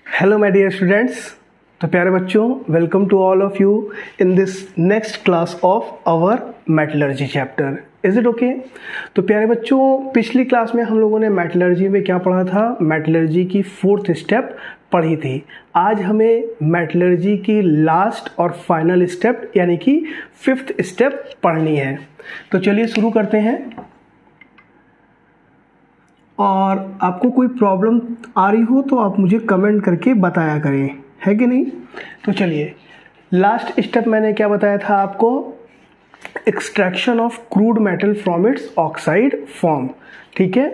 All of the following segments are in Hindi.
Hello my dear students. तो प्यारे बच्चों, welcome to all of you in this next class of our metallurgy chapter. Is it okay? तो प्यारे बच्चों, पिछली क्लास में हम लोगों ने मेटलर्जी में क्या पढ़ा था? मेटलर्जी की फोर्थ स्टेप पढ़ी थी। आज हमें मेटलर्जी की लास्ट और फाइनल स्टेप यानी कि फिफ्थ स्टेप पढ़नी है। तो चलिए शुरू करते हैं। और आपको कोई प्रॉब्लम आ रही हो तो आप मुझे कमेंट करके बताया करें, है कि नहीं? तो चलिए, लास्ट स्टेप मैंने क्या बताया था आपको? Extraction of crude metal from its oxide form. ठीक है,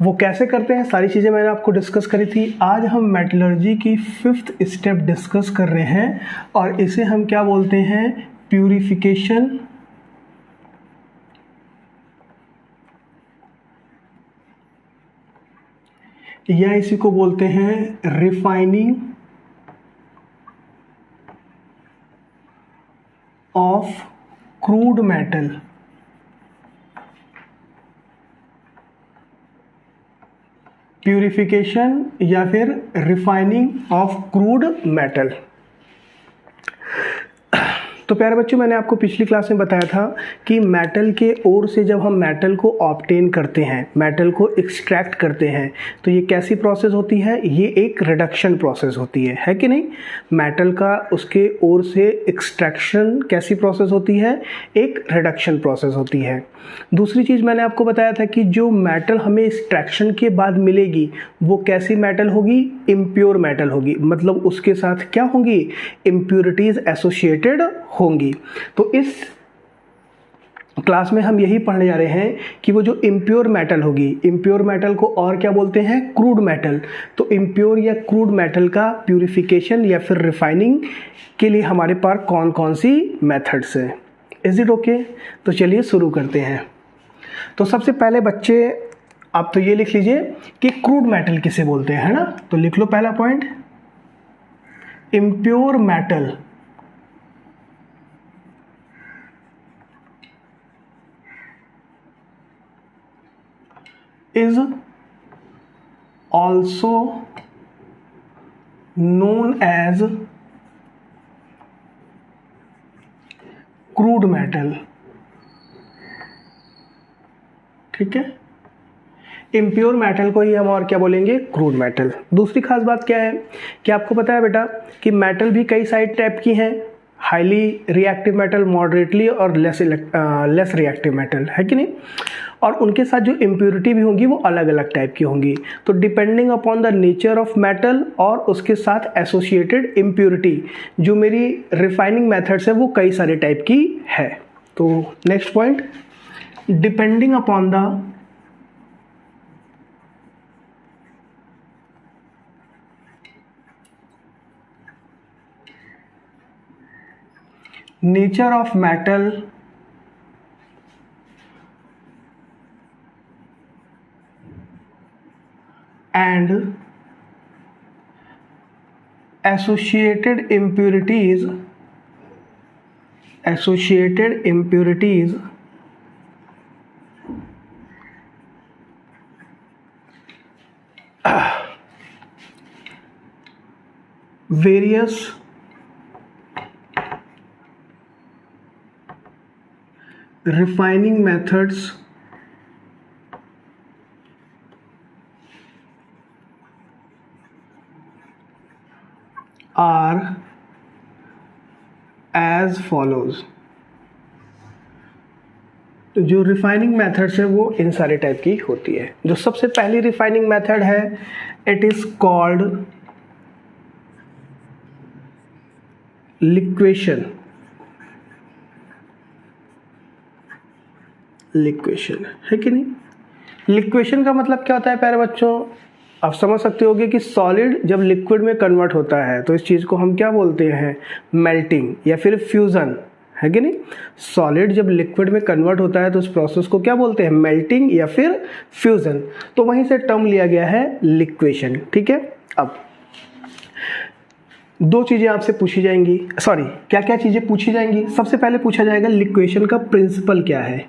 वो कैसे करते हैं सारी चीज़ें मैंने आपको डिस्कस करी थी। आज हम मेटलर्जी की फिफ्थ स्टेप डिस्कस कर रहे हैं और इसे हम क्या बोलते हैं? प्यूरिफिकेशन या इसी को बोलते हैं refining of crude metal. Purification या फिर रिफाइनिंग ऑफ क्रूड मेटल। तो प्यारे बच्चों, मैंने आपको पिछली क्लास में बताया था कि मेटल के ओर से जब हम मेटल को ऑब्टेन करते हैं, मेटल को एक्सट्रैक्ट करते हैं, तो ये कैसी प्रोसेस होती है? ये एक रिडक्शन प्रोसेस होती है कि नहीं? मेटल का उसके ओर से एक्सट्रैक्शन कैसी प्रोसेस होती है? एक रिडक्शन प्रोसेस होती है। दूसरी चीज़ मैंने आपको बताया था कि जो मेटल हमें एक्सट्रैक्शन के बाद मिलेगी वो कैसी मेटल होगी? इम्प्योर मेटल होगी। मतलब उसके साथ क्या होंगी? इम्प्योरिटीज एसोसिएटेड होंगी। तो इस क्लास में हम यही पढ़ने जा रहे हैं कि वो जो इम्प्योर मेटल होगी, इम्प्योर मेटल को और क्या बोलते हैं? Crude metal. तो इम्प्योर या क्रूड मेटल का प्यूरिफिकेशन या फिर रिफाइनिंग के लिए हमारे पास कौन कौन सी मेथड्स हैं। Is it okay? तो चलिए शुरू करते हैं। तो सबसे पहले बच्चे आप तो ये लिख लीजिए कि क्रूड मेटल किसे बोलते हैं, है ना? तो लिख लो पहला point, impure metal is also known as crude metal। ठीक है, इम्प्योर मेटल को ही हम और क्या बोलेंगे? Crude metal. दूसरी खास बात क्या है कि आपको पता है बेटा कि मेटल भी कई सारे टाइप की हैं। हाईली रिएक्टिव मेटल, मॉडरेटली और लेस रिएक्टिव मेटल, है कि नहीं? और उनके साथ जो इम्प्योरिटी भी होंगी वो अलग अलग टाइप की होंगी। तो depending upon the nature of metal और उसके साथ एसोसिएटेड इम्प्योरिटी, जो मेरी रिफाइनिंग मेथड्स है वो कई सारे टाइप की है। तो next point, depending upon the nature of metal and associated impurities various refining methods are as follows। तो जो रिफाइनिंग मेथड्स है वो इन सारे टाइप की होती है। जो सबसे पहली रिफाइनिंग मेथड है, it is called liquation. Liquation, है कि नहीं? लिक्वेशन का मतलब क्या होता है प्यारे बच्चों? आप समझ सकते होगे कि सॉलिड जब लिक्विड में कन्वर्ट होता है तो इस चीज़ को हम क्या बोलते हैं? मेल्टिंग या फिर फ्यूज़न, है कि नहीं? सॉलिड जब लिक्विड में कन्वर्ट होता है तो उस प्रोसेस को क्या बोलते हैं? मेल्टिंग या फिर फ्यूज़न। तो वहीं से टर्म लिया गया है लिक्वेशन। ठीक है, अब दो चीज़ें आपसे पूछी जाएंगी, सॉरी क्या क्या चीज़ें पूछी जाएंगी? सबसे पहले पूछा जाएगा लिक्वेशन का प्रिंसिपल क्या है?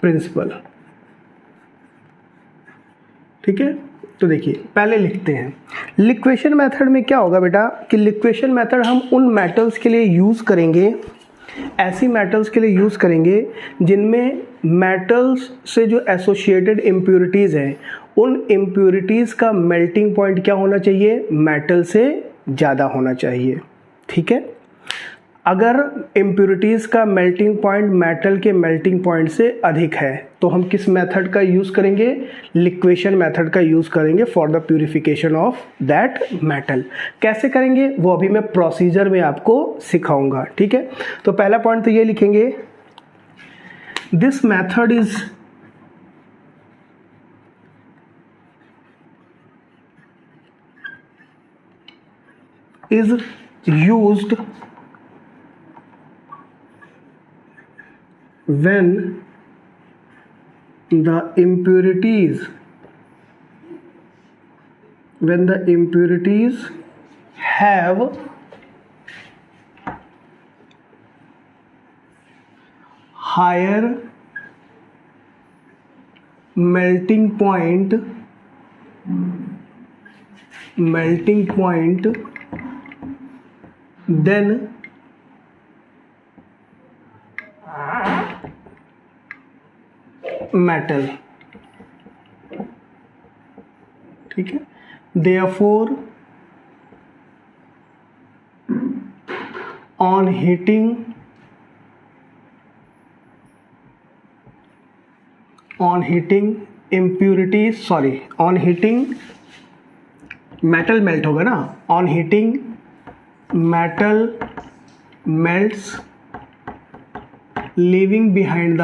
प्रिंसिपल, ठीक है। तो देखिए पहले लिखते हैं लिक्वेशन मेथड में क्या होगा बेटा कि लिक्वेशन मेथड हम उन मेटल्स के लिए यूज़ करेंगे, ऐसी मेटल्स के लिए यूज़ करेंगे जिनमें मेटल्स से जो एसोसिएटेड इम्प्योरिटीज़ हैं उन इम्प्योरिटीज़ का मेल्टिंग पॉइंट क्या होना चाहिए, मेटल से ज़्यादा होना चाहिए। ठीक है, अगर इम्प्योरिटीज़ का मेल्टिंग पॉइंट मेटल के मेल्टिंग पॉइंट से अधिक है तो हम किस मेथड का यूज़ करेंगे, लिक्वेशन मेथड का यूज़ करेंगे for the purification of that metal. कैसे करेंगे वो अभी मैं प्रोसीजर में आपको सिखाऊंगा। ठीक है, तो पहला पॉइंट तो ये लिखेंगे, this method is used when the impurities have higher melting point than metal। ठीक है, therefore on heating metal melt होगा ना, on heating metal melts leaving behind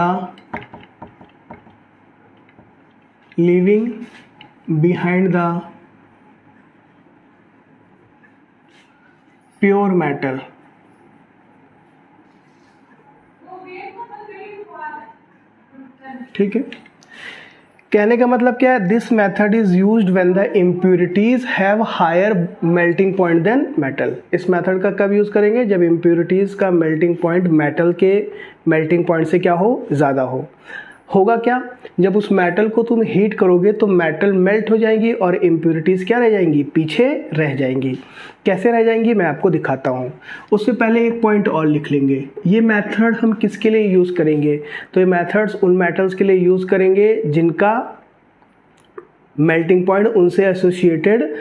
the pure metal। ठीक है, कहने का मतलब क्या है, this method is used when the impurities have higher melting point than metal. इस मेथड का कब यूज़ करेंगे, जब इम्प्योरिटीज का मेल्टिंग पॉइंट मेटल के मेल्टिंग पॉइंट से क्या हो, ज़्यादा हो। होगा क्या, जब उस मेटल को तुम हीट करोगे तो मेटल मेल्ट हो जाएंगी और इम्प्योरिटीज़ क्या रह जाएंगी, पीछे रह जाएंगी। कैसे रह जाएंगी मैं आपको दिखाता हूँ। उससे पहले एक पॉइंट और लिख लेंगे, ये मेथड हम किसके लिए यूज़ करेंगे, तो ये मेथड्स उन मेटल्स के लिए यूज़ करेंगे जिनका मेल्टिंग पॉइंट उनसे एसोसिएटेड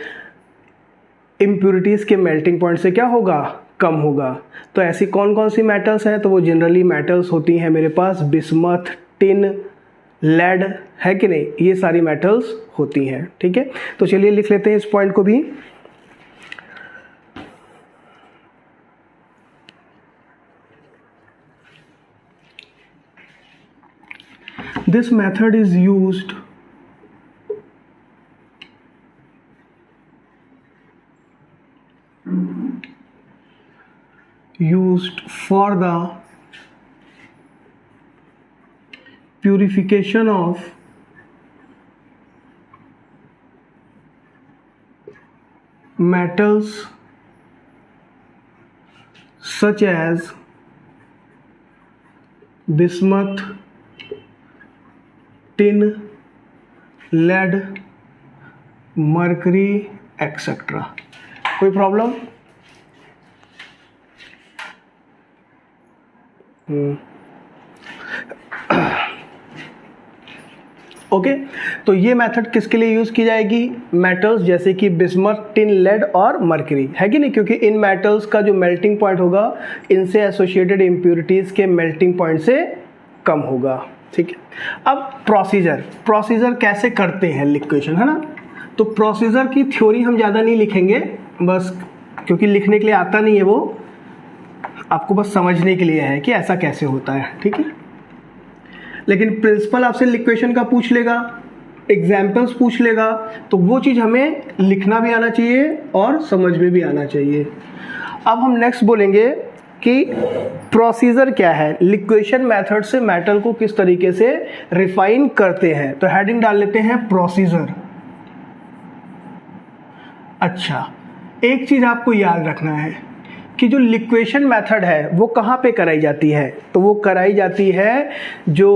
इम्प्योरिटीज़ के मेल्टिंग पॉइंट से क्या होगा, कम होगा। तो ऐसी कौन कौन सी मेटल्स हैं, तो वो जनरली मेटल्स होती हैं मेरे पास बिस्मथ, टिन, लेड, है कि नहीं, ये सारी मेटल्स होती हैं। ठीक है, तो चलिए लिख लेते हैं इस पॉइंट को भी। This method is used for the purification of metals such as bismuth, tin, lead, mercury etc। कोई प्रॉब्लम? ओके, तो ये मेथड किसके लिए यूज़ की जाएगी, मेटल्स जैसे कि बिस्मथ, टिन, लेड और मर्करी, है कि नहीं, क्योंकि इन मेटल्स का जो मेल्टिंग पॉइंट होगा इनसे एसोसिएटेड इम्प्योरिटीज़ के मेल्टिंग पॉइंट से कम होगा। ठीक है, अब प्रोसीजर कैसे करते हैं लिक्वेशन, है ना। तो प्रोसीजर की थ्योरी हम ज़्यादा नहीं लिखेंगे, बस क्योंकि लिखने के लिए आता नहीं है, वो आपको बस समझने के लिए है कि ऐसा कैसे होता है। ठीक है, लेकिन प्रिंसिपल आपसे लिक्वेशन का पूछ लेगा, एग्जाम्पल्स पूछ लेगा, तो वो चीज़ हमें लिखना भी आना चाहिए और समझ में भी आना चाहिए। अब हम नेक्स्ट बोलेंगे कि प्रोसीजर क्या है, लिक्वेशन मेथड से मेटल को किस तरीके से रिफाइन करते हैं। तो हेडिंग डाल लेते हैं प्रोसीजर। अच्छा, एक चीज़ आपको याद रखना है कि जो लिक्वेशन मेथड है वो कहाँ पे कराई जाती है, तो वो कराई जाती है जो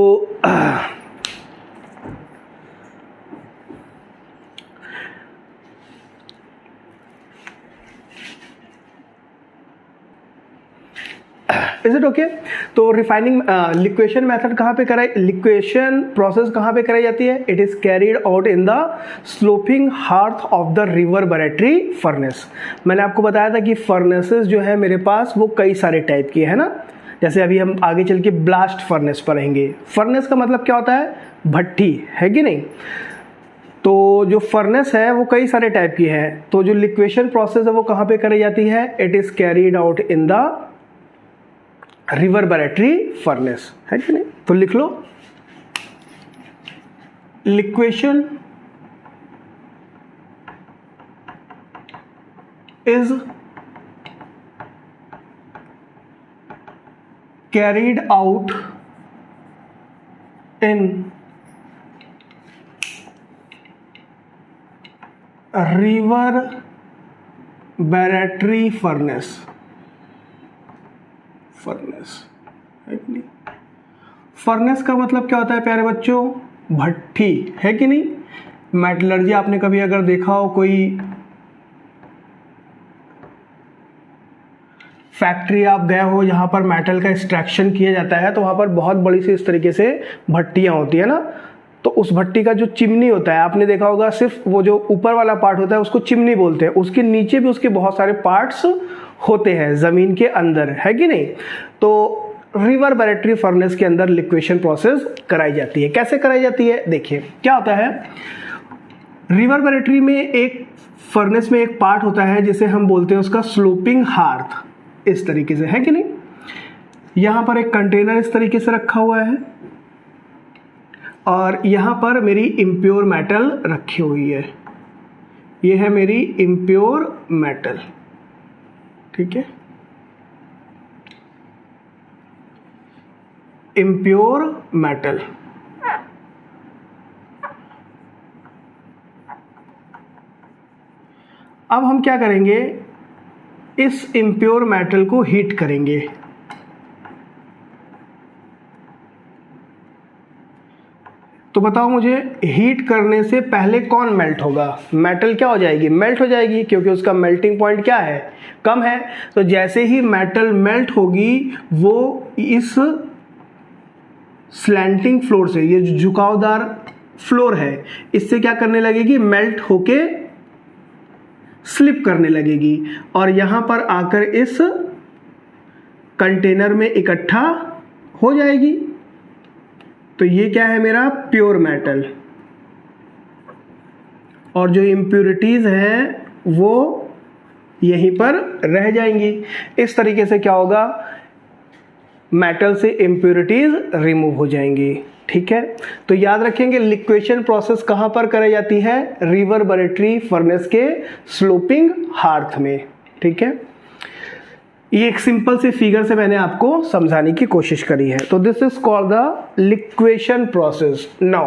इज इट ओके? तो रिफाइनिंग लिक्वेशन मेथड कहाँ पे कराई, लिक्वेशन प्रोसेस कहाँ पे कराई जाती है? It is carried out in the sloping hearth of the reverberatory furnace. मैंने आपको बताया था कि फर्नेसेस जो है मेरे पास वो कई सारे टाइप की है ना, जैसे अभी हम आगे चल के ब्लास्ट फर्नेस पढ़ेंगे। फर्नेस का मतलब क्या होता है? भट्टी, है कि नहीं? तो जो फर्नेस है वो कई सारे टाइप की है। तो जो लिक्वेशन प्रोसेस है वो कहाँ पे कराई जाती है? It is carried out in the reverberatory furnace, है कि नहीं? तो लिख लो, liquation is carried out in reverberatory furnace है कि नहीं? फर्नेस का मतलब क्या होता है प्यारे बच्चों? भट्टी, है कि नहीं? मेटलर्जी आपने कभी अगर देखा हो, कोई फैक्ट्री आप गए हो जहां पर मेटल का एक्सट्रैक्शन किया जाता है, तो वहां पर बहुत बड़ी सी इस तरीके से भट्टियां होती है ना, तो उस भट्टी का जो चिमनी होता है आपने देखा होगा, सिर्फ वो जो ऊपर वाला पार्ट होता है उसको चिमनी बोलते हैं, उसके नीचे भी उसके बहुत सारे पार्ट्स होते हैं जमीन के अंदर, है कि नहीं? तो रिवर्बरेटरी फर्नेस के अंदर लिक्वेशन प्रोसेस कराई जाती है। कैसे कराई जाती है? देखिए क्या होता है, रिवर्बरेटरी में एक फर्नेस में एक पार्ट होता है जिसे हम बोलते हैं उसका स्लोपिंग हार्थ, इस तरीके से, है कि नहीं? यहां पर एक कंटेनर इस तरीके से रखा हुआ है और यहां पर मेरी इम्प्योर मेटल रखी हुई है। ये है मेरी इम्प्योर मेटल, ठीक है, इम्प्योर मेटल। अब हम क्या करेंगे, इस इम्प्योर मेटल को हीट करेंगे। तो बताओ मुझे, हीट करने से पहले कौन मेल्ट होगा? मेटल क्या हो जाएगी? मेल्ट हो जाएगी, क्योंकि उसका मेल्टिंग पॉइंट क्या है? कम है। तो जैसे ही मेटल मेल्ट होगी वो इस स्लैंटिंग फ्लोर से, ये जो झुकावदार फ्लोर है, इससे क्या करने लगेगी? मेल्ट होके स्लिप करने लगेगी और यहां पर आकर इस कंटेनर में इकट्ठा हो जाएगी। तो ये क्या है? मेरा प्योर मेटल। और जो इम्प्यूरिटीज हैं वो यहीं पर रह जाएंगी। इस तरीके से क्या होगा, मेटल से इम्प्यूरिटीज रिमूव हो जाएंगी, ठीक है? तो याद रखेंगे, लिक्वेशन प्रोसेस कहां पर कराई जाती है? रिवर्बरेटरी फर्नेस के स्लोपिंग हार्थ में, ठीक है? ये एक सिंपल से फिगर से मैंने आपको समझाने की कोशिश करी है। तो this is called the liquation process. Now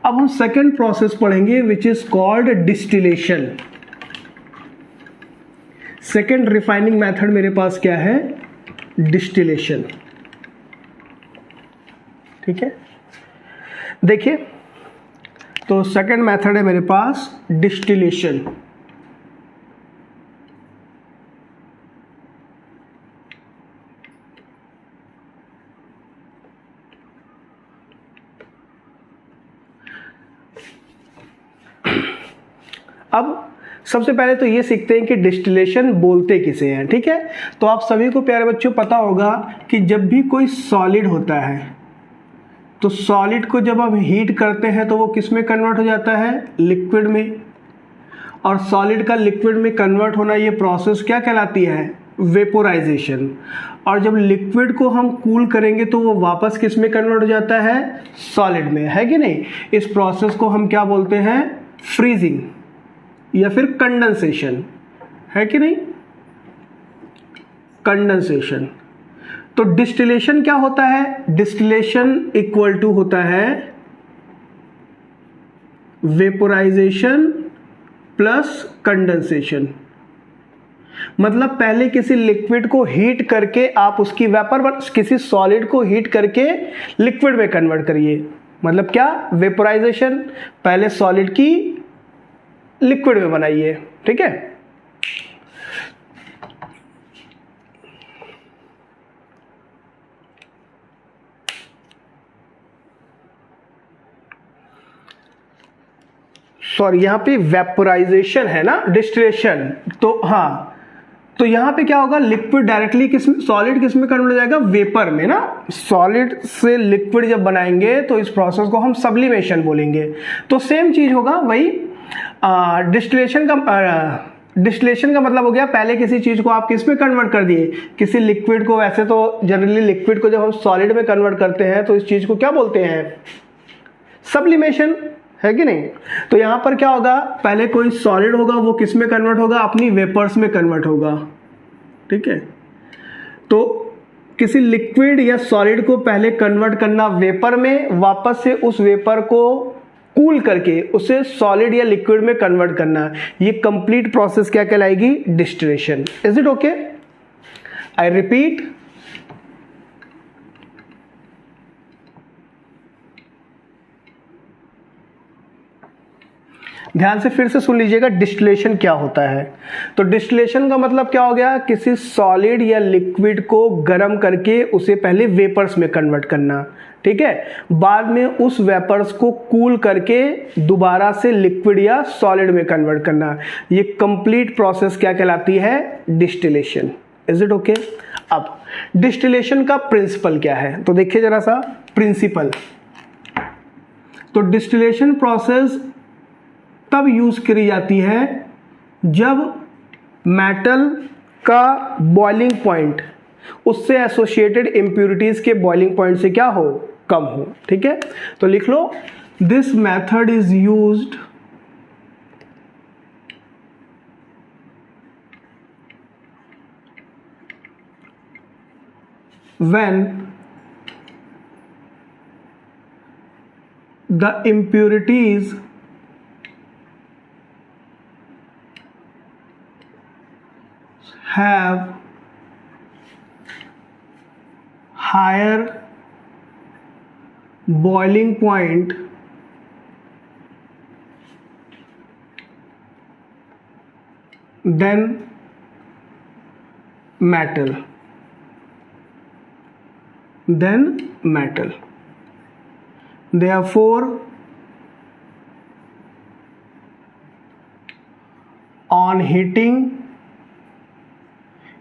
अब हम सेकेंड प्रोसेस पढ़ेंगे which is called distillation. Second refining method मेरे पास क्या है? डिस्टिलेशन, ठीक है? देखिए, तो सेकेंड मेथड है मेरे पास डिस्टिलेशन। अब सबसे पहले तो ये सीखते हैं कि डिस्टिलेशन बोलते किसे हैं, ठीक है? तो आप सभी को प्यारे बच्चों पता होगा कि जब भी कोई सॉलिड होता है तो सॉलिड को जब हम हीट करते हैं तो वो किस में कन्वर्ट हो जाता है? लिक्विड में। और सॉलिड का लिक्विड में कन्वर्ट होना, ये प्रोसेस क्या कहलाती है? वेपोराइजेशन। और जब लिक्विड को हम कूल करेंगे तो वो वापस किस में कन्वर्ट हो जाता है? सॉलिड में, है कि नहीं? इस प्रोसेस को हम क्या बोलते हैं? फ्रीजिंग या फिर कंडेंसेशन, है कि नहीं? कंडेंसेशन। तो डिस्टिलेशन क्या होता है? डिस्टिलेशन इक्वल टू होता है वेपोराइजेशन प्लस कंडेंसेशन। मतलब पहले किसी लिक्विड को हीट करके आप उसकी वेपर, किसी सॉलिड को हीट करके लिक्विड में कन्वर्ट करिए। मतलब क्या? वेपोराइजेशन। पहले सॉलिड की लिक्विड में बनाइए, ठीक है? सॉरी यहाँ पे वेपोराइजेशन है ना, डिस्टिलेशन, तो हाँ, तो यहाँ पे क्या होगा, लिक्विड डायरेक्टली किसमें, सॉलिड किसमें कन्वर्ट हो जाएगा, वेपर में ना। सॉलिड से लिक्विड जब बनाएंगे तो इस प्रोसेस को हम सब्लिमेशन बोलेंगे। तो सेम चीज होगा वही। डिस्टिलेशन का मतलब हो गया, पहले किसी चीज को आप किस में कन्वर्ट कर दिए, किसी लिक्विड को। वैसे तो जनरली लिक्विड को जब हम सॉलिड में कन्वर्ट करते हैं तो इस चीज को क्या बोलते हैं, सब्लिमेशन, है कि नहीं। तो यहां पर क्या होगा, पहले कोई सॉलिड होगा वो किस में कन्वर्ट होगा, अपनी वेपर्स में कन्वर्ट होगा, ठीक है। तो किसी लिक्विड या सॉलिड को पहले कन्वर्ट करना वेपर में, वापस से उस वेपर को कूल करके उसे सॉलिड या लिक्विड में कन्वर्ट करना, ये कंप्लीट प्रोसेस क्या कहलाएगी, distillation. Is it okay? I repeat, ध्यान से फिर से सुन लीजिएगा, डिस्टिलेशन क्या होता है। तो डिस्टिलेशन का मतलब क्या हो गया, किसी सॉलिड या लिक्विड को गर्म करके उसे पहले वेपर्स में कन्वर्ट करना, ठीक है। बाद में उस वेपर्स को कूल करके दोबारा से लिक्विड या सॉलिड में कन्वर्ट करना, ये कंप्लीट प्रोसेस क्या कहलाती है, डिस्टिलेशन। Is it okay? अब डिस्टिलेशन का प्रिंसिपल क्या है, तो देखिए जरा सा प्रिंसिपल। तो डिस्टिलेशन प्रोसेस तब यूज करी जाती है जब मेटल का बॉइलिंग पॉइंट उससे एसोसिएटेड इंप्यूरिटीज के बॉइलिंग पॉइंट से क्या हो, कम हो, ठीक है। तो लिख लो, this method is used when the impurities have higher boiling point than metal, therefore on heating,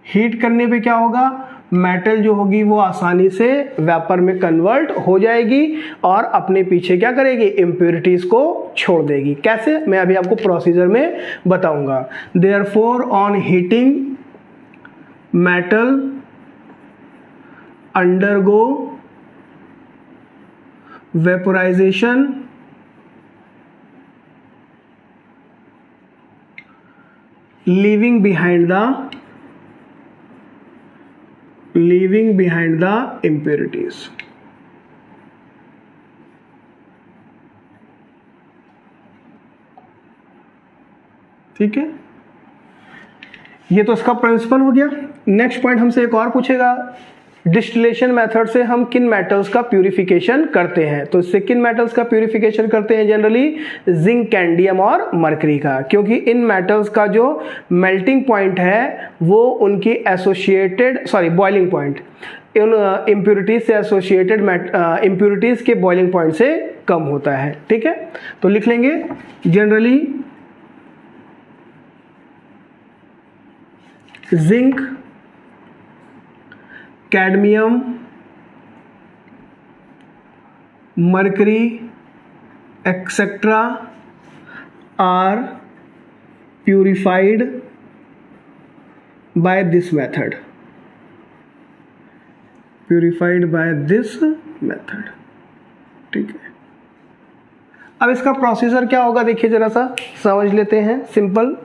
heat करने पे क्या होगा, मेटल जो होगी वो आसानी से वेपर में कन्वर्ट हो जाएगी और अपने पीछे क्या करेगी, इंप्योरिटीज को छोड़ देगी। कैसे, मैं अभी आपको प्रोसीजर में बताऊंगा। Therefore on heating metal undergo vaporisation leaving behind the impurities। ठीक है, ये तो इसका प्रिंसिपल हो गया। नेक्स्ट पॉइंट हमसे एक और पूछेगा, डिस्टिलेशन मेथड से हम किन मेटल्स का प्यूरिफिकेशन करते हैं। तो इससे किन मेटल्स का प्यूरिफिकेशन करते हैं, जनरली जिंक, कैंडियम और मरकरी का, क्योंकि इन मेटल्स का जो मेल्टिंग पॉइंट है वो उनकी एसोसिएटेड बॉइलिंग पॉइंट उन इम्प्यूरिटीज से एसोसिएटेड इम्प्यूरिटीज के बॉइलिंग पॉइंट से कम होता है, ठीक है। तो लिख लेंगे, generally zinc, cadmium, mercury etcetera are purified by this method, ठीक है। अब इसका प्रोसीजर क्या होगा, देखिए जरा सा समझ लेते हैं, सिंपल।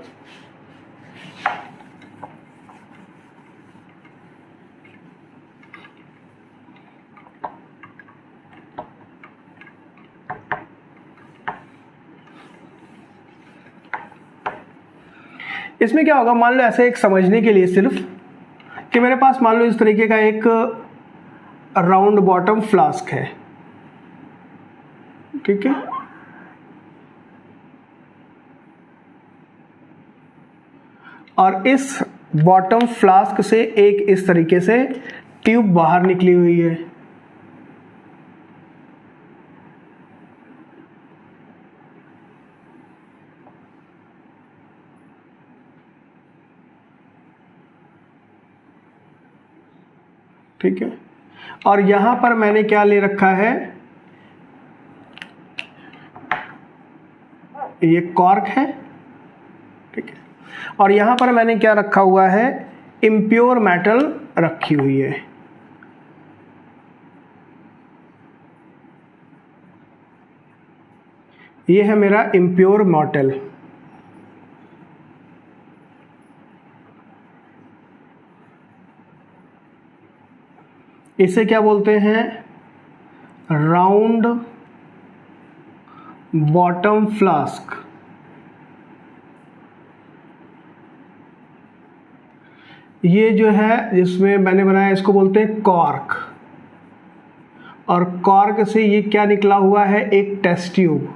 इसमें क्या होगा, मान लो ऐसे एक समझने के लिए सिर्फ कि मेरे पास मान लो इस तरीके का एक राउंड बॉटम फ्लास्क है, ठीक है। और इस बॉटम फ्लास्क से एक इस तरीके से ट्यूब बाहर निकली हुई है, ठीक है। और यहाँ पर मैंने क्या ले रखा है, ये कॉर्क है, ठीक है। और यहाँ पर मैंने क्या रखा हुआ है, इम्प्योर मेटल रखी हुई है। ये है मेरा इम्प्योर मेटल। इसे क्या बोलते हैं, राउंड बॉटम फ्लास्क। ये जो है जिसमें मैंने बनाया, इसको बोलते हैं कॉर्क। और कॉर्क से ये क्या निकला हुआ है, एक टेस्ट ट्यूब,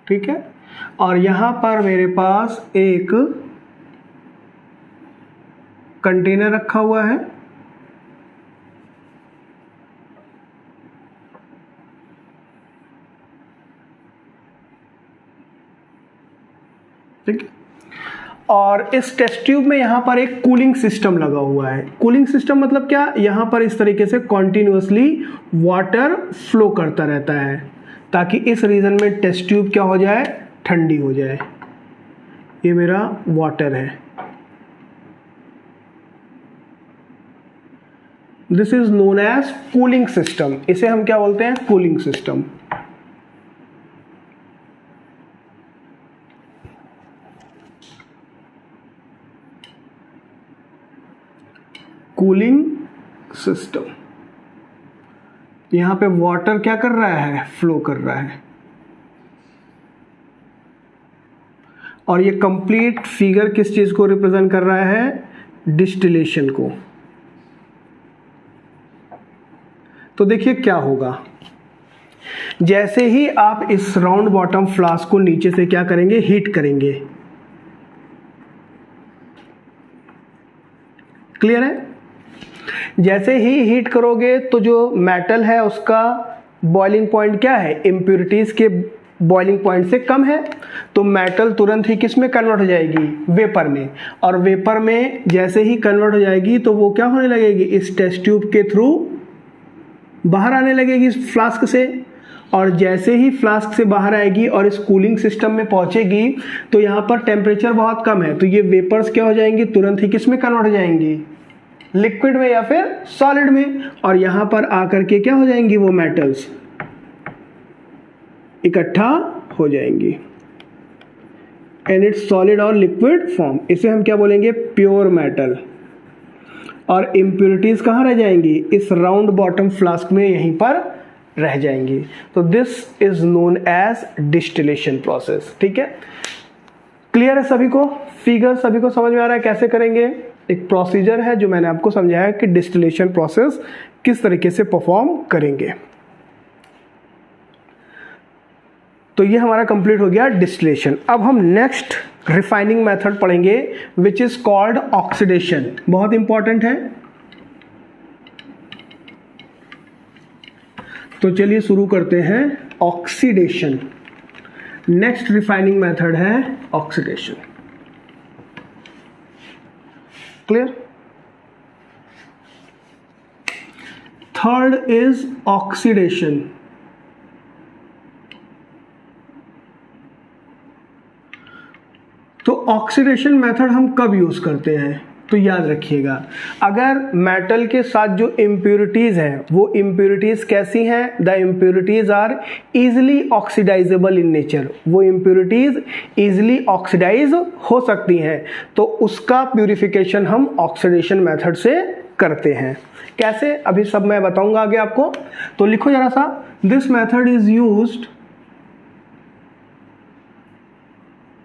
ठीक है। और यहां पर मेरे पास एक कंटेनर रखा हुआ है, ठीक है। और इस टेस्ट ट्यूब में यहां पर एक कूलिंग सिस्टम लगा हुआ है। कूलिंग सिस्टम मतलब क्या, यहां पर इस तरीके से कॉन्टिन्यूसली वाटर फ्लो करता रहता है ताकि इस रीजन में टेस्ट ट्यूब क्या हो जाए, ठंडी हो जाए। ये मेरा वाटर है। This is known as cooling system. इसे हम क्या बोलते हैं, कूलिंग सिस्टम। Cooling system. यहां पे वाटर क्या कर रहा है, फ्लो कर रहा है। और ये कंप्लीट फिगर किस चीज को रिप्रेजेंट कर रहा है, डिस्टिलेशन को। तो देखिए क्या होगा, जैसे ही आप इस राउंड बॉटम फ्लास्क को नीचे से क्या करेंगे, हीट करेंगे। क्लियर है। जैसे ही हीट करोगे तो जो मेटल है उसका बॉइलिंग पॉइंट क्या है, इम्प्योरिटीज के बॉइलिंग पॉइंट से कम है, तो मेटल तुरंत ही किस में कन्वर्ट हो जाएगी, वेपर में। और वेपर में जैसे ही कन्वर्ट हो जाएगी तो वो क्या होने लगेगी, इस टेस्ट ट्यूब के थ्रू बाहर आने लगेगी इस फ्लास्क से। और जैसे ही फ्लास्क से बाहर आएगी और इस कूलिंग सिस्टम में पहुंचेगी तो यहाँ पर टेम्परेचर बहुत कम है, तो ये वेपर्स क्या हो जाएंगी, तुरंत ही किस में कन्वर्ट हो जाएंगी, लिक्विड में या फिर सॉलिड में। और यहाँ पर आकर के क्या हो जाएंगी, वो मेटल्स इकट्ठा हो जाएंगी इन इट्स सॉलिड और लिक्विड फॉर्म। इसे हम क्या बोलेंगे, प्योर मेटल। और इम्प्योरिटीज कहाँ रह जाएंगी, इस राउंड बॉटम फ्लास्क में यहीं पर रह जाएंगी। तो this is known as distillation process. ठीक है, क्लियर है सभी को, फिगर सभी को समझ में आ रहा है कैसे करेंगे। एक प्रोसीजर है जो मैंने आपको समझाया कि डिस्टिलेशन प्रोसेस किस तरीके से परफॉर्म करेंगे। तो ये हमारा कंप्लीट हो गया डिस्टिलेशन। अब हम नेक्स्ट रिफाइनिंग मेथड पढ़ेंगे विच इज कॉल्ड ऑक्सीडेशन। बहुत इंपॉर्टेंट है। तो चलिए शुरू करते हैं ऑक्सीडेशन। नेक्स्ट रिफाइनिंग मेथड है oxidation. Clear. Third is oxidation. तो ऑक्सीडेशन मेथड हम कब यूज करते हैं, तो याद रखिएगा, अगर मेटल के साथ जो इम्प्योरिटीज हैं वो इम्प्योरिटीज कैसी हैं, the impurities are easily oxidisable in nature, वो इम्प्योरिटीज इजिली ऑक्सीडाइज हो सकती हैं, तो उसका प्यूरिफिकेशन हम ऑक्सीडेशन मेथड से करते हैं। कैसे, अभी सब मैं बताऊंगा आगे आपको। तो लिखो जरा सा, this method is used,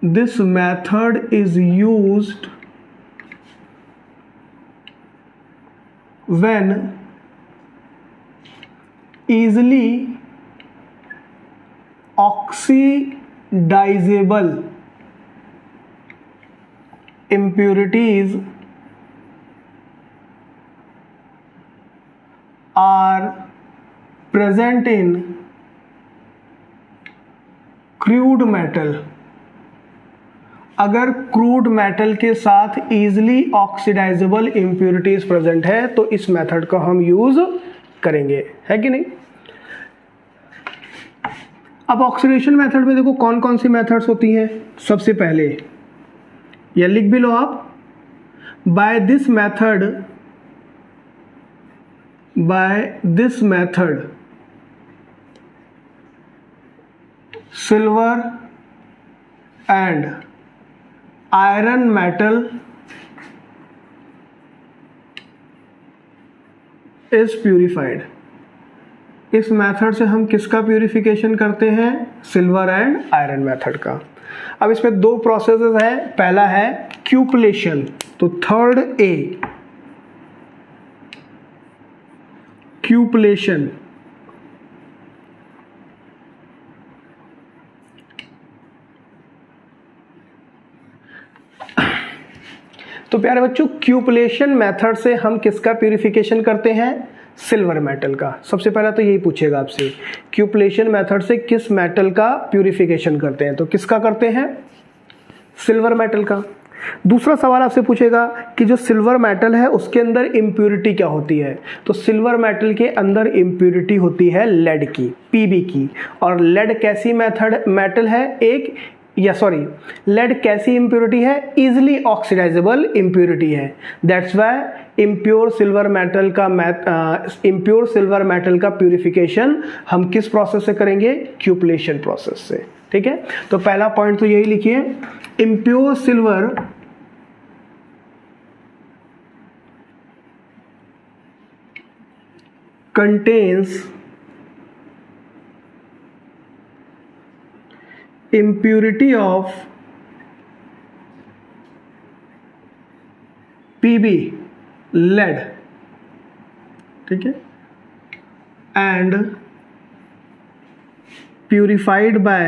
this method is used when easily oxidizable impurities are present in crude metal अगर क्रूड मेटल के साथ इजीली ऑक्सीडाइजेबल इम्प्योरिटीज प्रेजेंट है तो इस मेथड का हम यूज करेंगे, है कि नहीं। अब ऑक्सीडेशन मेथड में देखो कौन कौन सी मेथड्स होती हैं। सबसे पहले या लिख भी लो आप, by this method silver and iron metal is purified. इस मेथड से हम किसका प्यूरिफिकेशन करते हैं, सिल्वर एंड आयरन मेथड का। अब इसमें दो प्रोसेसेस है, पहला है क्यूपलेशन, तो थर्ड ए क्यूपलेशन। तो प्यारे बच्चों क्यूपलेशन मेथड से हम किसका प्यूरिफिकेशन करते हैं, सिल्वर मेटल का। सबसे पहला तो यही पूछेगा आपसे, क्यूपलेशन मेथड से किस मेटल का प्यूरिफिकेशन करते हैं, तो किसका करते हैं, सिल्वर मेटल का। दूसरा सवाल आपसे पूछेगा कि जो सिल्वर मेटल है उसके अंदर इम्प्यूरिटी क्या होती है, तो सिल्वर मेटल के अंदर इम्प्यूरिटी होती है लेड की, पीबी की। और लेड कैसी मेटल है, लेड कैसी इम्प्योरिटी है, इजिली ऑक्सीडाइजेबल इम्प्योरिटी है। That's why impure silver metal का प्यूरिफिकेशन हम किस प्रोसेस से करेंगे, क्यूपलेशन प्रोसेस से। ठीक है, तो पहला पॉइंट तो यही लिखिए, impure silver contains impurity of Pb lead, ठीक है, and purified by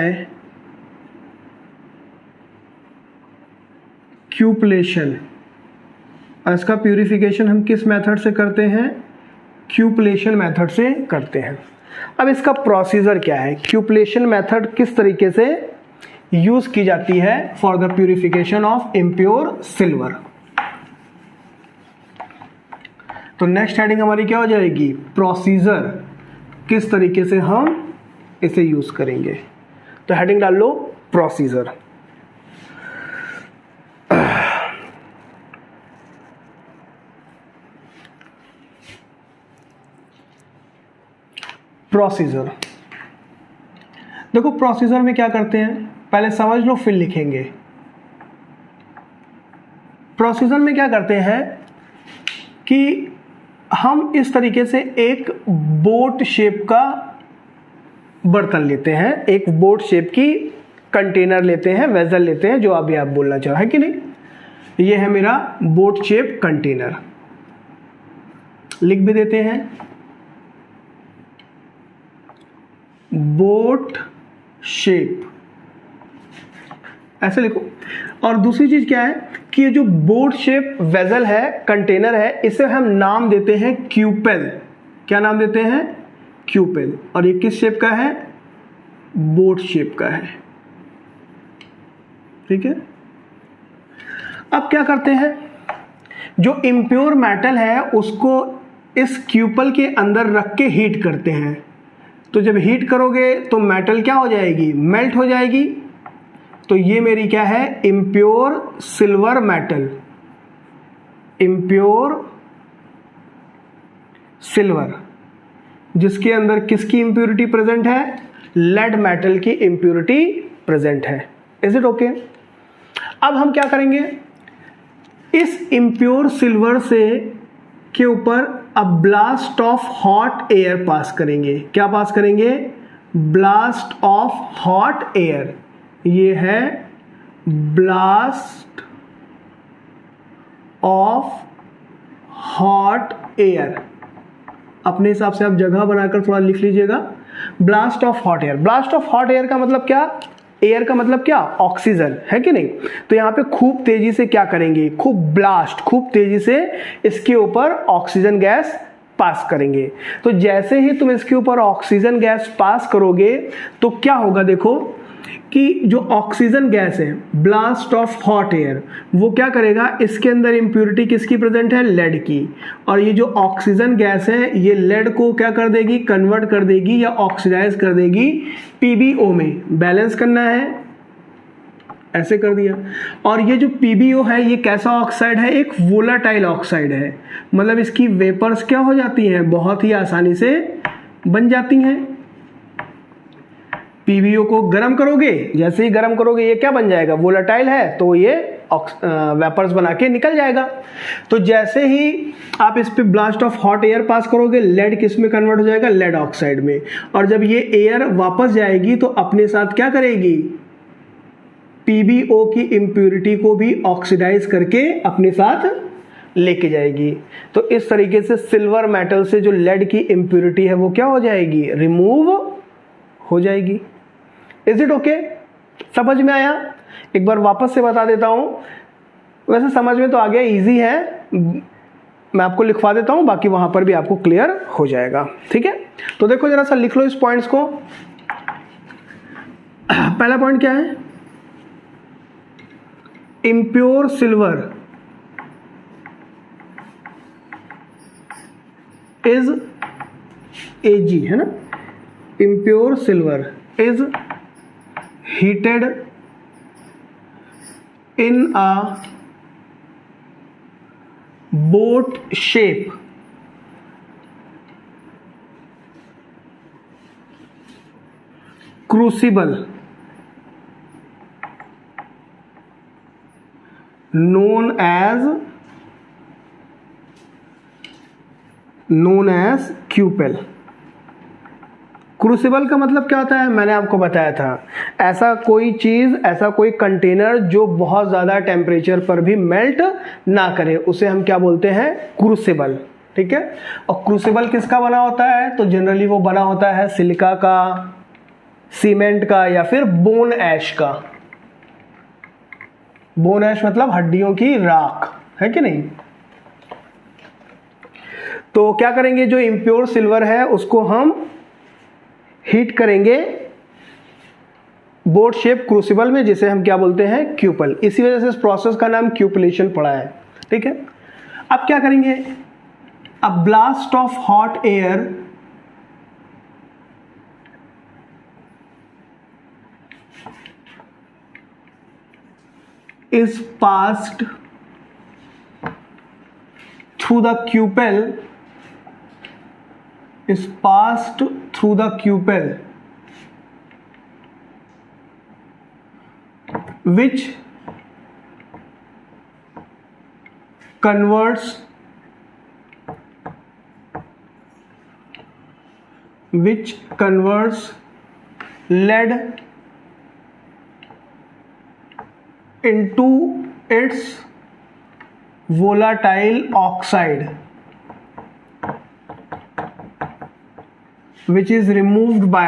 क्यूपलेशन। इसका प्यूरिफिकेशन हम किस मेथड से करते हैं, क्यूपलेशन मेथड से करते हैं। अब इसका प्रोसीजर क्या है, क्यूपलेशन मेथड किस तरीके से यूज की जाती है for the purification of impure silver. तो नेक्स्ट हेडिंग हमारी क्या हो जाएगी, प्रोसीजर, किस तरीके से हम इसे यूज करेंगे। तो हेडिंग डाल लो प्रोसीजर। प्रोसीजर देखो, प्रोसीजर में क्या करते हैं, पहले समझ लो फिर लिखेंगे। प्रोसीजर में क्या करते हैं कि हम इस तरीके से एक बोट शेप का बर्तन लेते हैं, एक बोट शेप की कंटेनर लेते हैं, वेजल लेते हैं, जो अभी आप बोलना चाहो, है कि नहीं। ये है मेरा बोट शेप कंटेनर, लिख भी देते हैं बोट शेप, ऐसे लिखो। और दूसरी चीज क्या है कि ये जो बोट शेप वेजल है, कंटेनर है, इसे हम नाम देते हैं क्यूपेल। क्या नाम देते हैं, क्यूपेल। और ये किस शेप का है, बोट शेप का है। ठीक है, अब क्या करते हैं, जो इम्प्योर मेटल है उसको इस क्यूपल के अंदर रख के हीट करते हैं। तो जब हीट करोगे तो मेटल क्या हो जाएगी, मेल्ट हो जाएगी। तो ये मेरी क्या है, impure silver metal, impure silver, जिसके अंदर किसकी इंप्योरिटी प्रेजेंट है, लेड मेटल की इंप्योरिटी प्रेजेंट है। Is it okay. अब हम क्या करेंगे, इस इम्प्योर सिल्वर से के ऊपर अब blast of hot air pass करेंगे। क्या पास करेंगे, ब्लास्ट ऑफ हॉट एयर। ये है ब्लास्ट ऑफ हॉट एयर। अपने हिसाब से आप जगह बनाकर थोड़ा लिख लीजिएगा, blast of hot air. Blast of hot air का मतलब क्या, एयर का मतलब क्या, ऑक्सीजन, है कि नहीं। तो यहाँ पे खूब तेजी से क्या करेंगे, खूब ब्लास्ट, खूब तेजी से इसके ऊपर ऑक्सीजन गैस पास करेंगे। तो जैसे ही तुम इसके ऊपर ऑक्सीजन गैस पास करोगे तो क्या होगा, देखो कि जो ऑक्सीजन गैस है, ब्लास्ट ऑफ हॉट एयर, वो क्या करेगा, इसके अंदर इम्प्योरिटी किसकी प्रेजेंट है, लेड की, और ये जो ऑक्सीजन गैस है ये लेड को क्या कर देगी, कन्वर्ट कर देगी या ऑक्सीडाइज कर देगी PbO में। बैलेंस करना है, ऐसे कर दिया। और ये जो PbO है ये कैसा ऑक्साइड है, एक वोलाटाइल ऑक्साइड है, मतलब इसकी वेपर्स क्या हो जाती हैं, बहुत ही आसानी से बन जाती हैं। PbO को गर्म करोगे, जैसे ही गर्म करोगे ये क्या बन जाएगा, वोलाटाइल है, तो ये वेपर्स बना के निकल जाएगा। तो जैसे ही आप इस पे blast of hot air pass करोगे, लेड किस में कन्वर्ट हो जाएगा, लेड ऑक्साइड में। और जब ये एयर वापस जाएगी तो अपने साथ क्या करेगी, PbO की इम्प्योरिटी को भी ऑक्सीडाइज करके अपने साथ लेके जाएगी। तो इस तरीके से सिल्वर मेटल से जो लेड की इम्प्योरिटी है वो क्या हो जाएगी, रिमूव हो जाएगी। इज इट ओके, समझ में आया? एक बार वापस से बता देता हूं, वैसे समझ में तो आ गया, इजी है, मैं आपको लिखवा देता हूं, बाकी वहां पर भी आपको क्लियर हो जाएगा। ठीक है, तो देखो जरा सा लिख लो इस पॉइंट्स को। पहला पॉइंट क्या है, इम्प्योर सिल्वर इज Ag, है ना, impure silver is heated in a boat shape crucible known as cupel. Crucible का मतलब क्या होता है, मैंने आपको बताया था, ऐसा कोई चीज, ऐसा कोई कंटेनर जो बहुत ज्यादा टेम्परेचर पर भी मेल्ट ना करे, उसे हम क्या बोलते हैं, क्रूसिबल। ठीक है, और क्रूसिबल किसका बना होता है, तो जनरली वो बना होता है सिलिका का, सीमेंट का, या फिर बोन ऐश का। बोन ऐश मतलब हड्डियों की राख, है कि नहीं। तो क्या करेंगे, जो इम्प्योर सिल्वर है उसको हम हीट करेंगे बोट शेप क्रूसिबल में, जिसे हम क्या बोलते हैं, क्यूपल। इसी वजह से इस प्रोसेस का नाम क्यूपलेशन पड़ा है। ठीक है, अब क्या करेंगे, a blast of hot air is passed through the cupel, which converts lead into its volatile oxide, which is removed by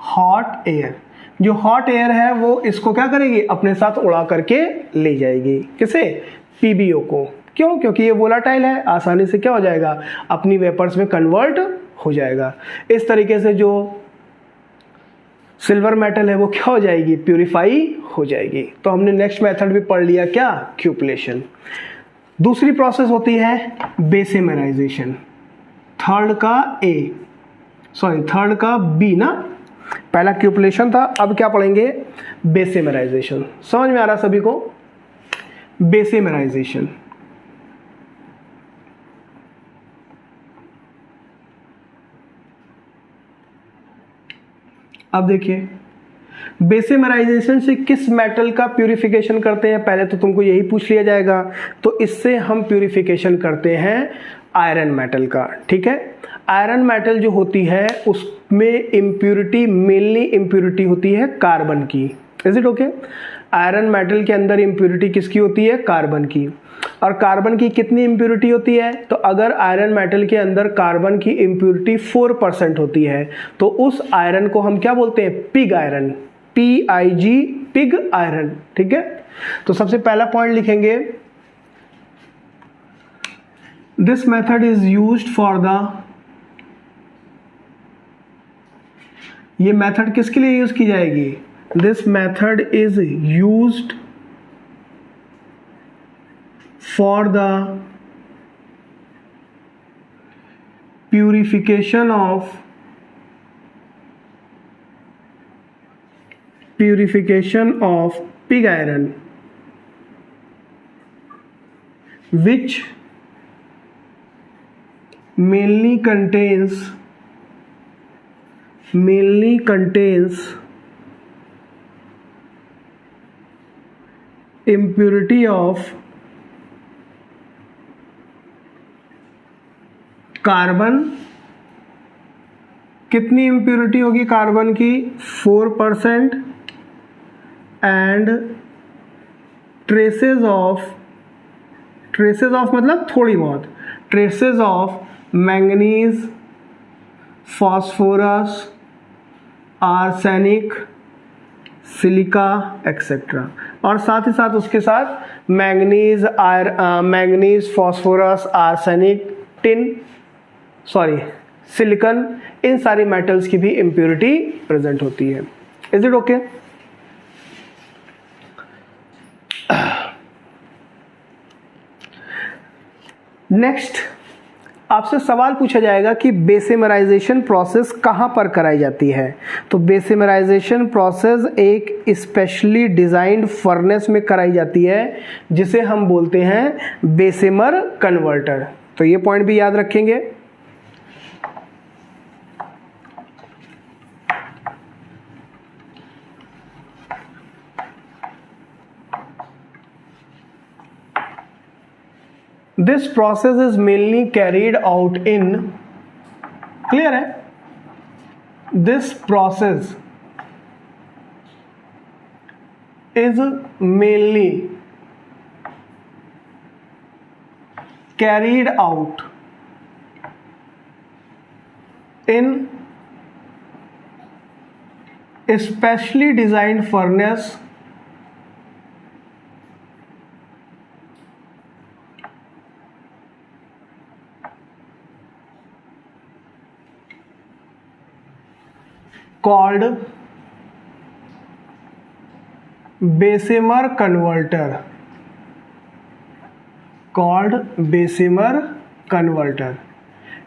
hot air. जो हॉट एयर है वो इसको क्या करेगी, अपने साथ उड़ा करके ले जाएगी, किसे, PbO को। क्यों, क्योंकि ये वोलाटाइल है, आसानी से क्या हो जाएगा, अपनी वेपर्स में कन्वर्ट हो जाएगा। इस तरीके से जो सिल्वर मेटल है वो क्या हो जाएगी, प्यूरिफाई हो जाएगी। तो हमने नेक्स्ट मेथड भी पढ़ लिया, क्या, क्यूपलेशन। दूसरी प्रोसेस होती है बेसेमराइजेशन। थर्ड का B ना, पहला क्यूपलेशन था, अब क्या पढ़ेंगे, बेसेमराइजेशन। समझ में आ रहा सभी को, बेसेमराइजेशन। अब देखिए, बेसेमराइजेशन से किस मेटल का प्यूरिफिकेशन करते हैं, पहले तो तुमको यही पूछ लिया जाएगा। तो इससे हम प्यूरिफिकेशन करते हैं आयरन मेटल का। ठीक है, आयरन मेटल जो होती है उसमें इम्प्यूरिटी, मेनली इम्प्यूरिटी होती है कार्बन की। Is it okay, iron metal के अंदर इम्प्यूरिटी किसकी होती है, कार्बन की। और कार्बन की कितनी इम्प्यूरिटी होती है, तो अगर आयरन मेटल के अंदर कार्बन की इम्प्यूरिटी 4% होती है तो उस आयरन को हम क्या बोलते हैं, pig iron, PIG, pig iron. ठीक है, तो सबसे पहला पॉइंट लिखेंगे, this method is used for the, ये मेथड किसके लिए यूज की जाएगी? This method is used for the purification of pig iron, which mainly contains impurity of carbon. कितनी इम्प्योरिटी होगी कार्बन की? 4%। एंड ट्रेसेस ऑफ मतलब थोड़ी बहुत, traces of manganese, phosphorus, arsenic, silica etcetera. और साथ ही साथ उसके साथ मैंगनीज, फॉस्फोरस, आर्सेनिक, सिलिकन, इन सारी मेटल्स की भी इम्प्योरिटी प्रेजेंट होती है। Is it okay? नेक्स्ट आपसे सवाल पूछा जाएगा कि बेसिमराइजेशन प्रोसेस कहाँ पर कराई जाती है। तो बेसिमराइजेशन प्रोसेस एक स्पेशली डिजाइंड फर्नेस में कराई जाती है जिसे हम बोलते हैं बेसिमर कन्वर्टर। तो ये पॉइंट भी याद रखेंगे। This process is mainly carried out in, clear है? This process is mainly carried out in a specially designed furnace called Bessemer converter,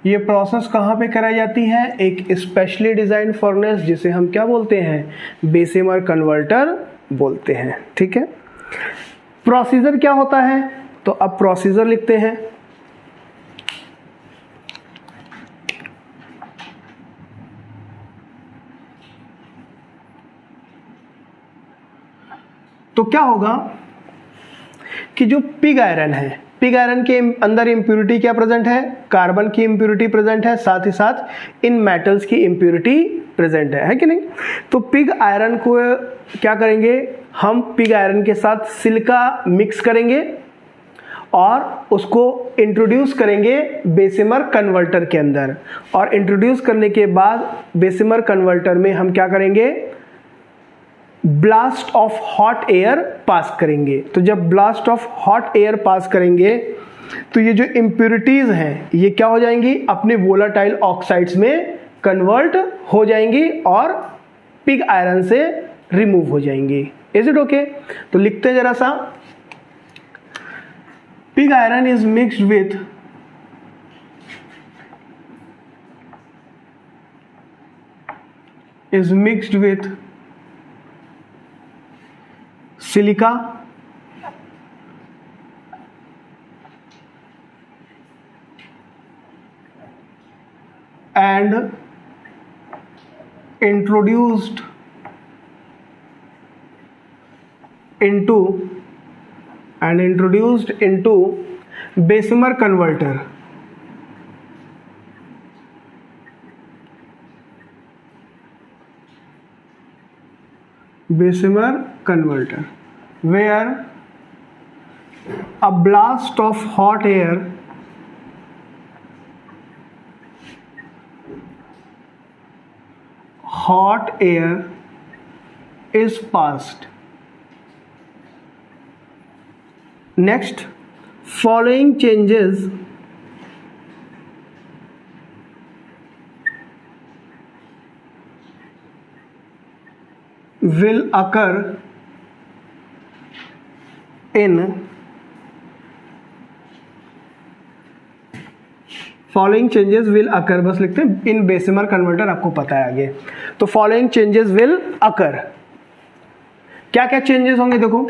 ये प्रोसेस कहाँ पे कराई जाती है? एक स्पेशली डिजाइन फर्नेस जिसे हम क्या बोलते हैं? बेसिमर कन्वर्टर बोलते हैं। ठीक है, प्रोसीजर क्या होता है? तो अब प्रोसीजर लिखते हैं। तो क्या होगा कि जो पिग आयरन है, पिग आयरन के अंदर इम्प्यूरिटी क्या प्रेजेंट है? कार्बन की इम्प्यूरिटी प्रेजेंट है, साथ ही साथ इन मेटल्स की इम्प्यूरिटी प्रेजेंट है कि नहीं? तो पिग आयरन को क्या करेंगे हम? पिग आयरन के साथ सिलिका मिक्स करेंगे और उसको इंट्रोड्यूस करेंगे बेसिमर कन्वर्टर के अंदर। और इंट्रोड्यूस करने के बाद बेसिमर कन्वर्टर में हम क्या करेंगे? Blast of hot air pass करेंगे। तो जब blast of hot air pass करेंगे तो ये जो इम्प्यूरिटीज हैं ये क्या हो जाएंगी? अपने वोलाटाइल ऑक्साइड्स में कन्वर्ट हो जाएंगी और पिग आयरन से रिमूव हो जाएंगी। Is it okay? तो लिखते हैं जरा सा। Pig iron is mixed with silica and introduced into Bessemer converter. Bessemer converter, where a blast of hot air is passed. Next, following changes will occur in following changes will occur, बस लिखते हैं इन बेसिमर कन्वर्टर, आपको पता है आगे। तो फॉलोइंग चेंजेस विल अकर, क्या क्या चेंजेस होंगे देखो।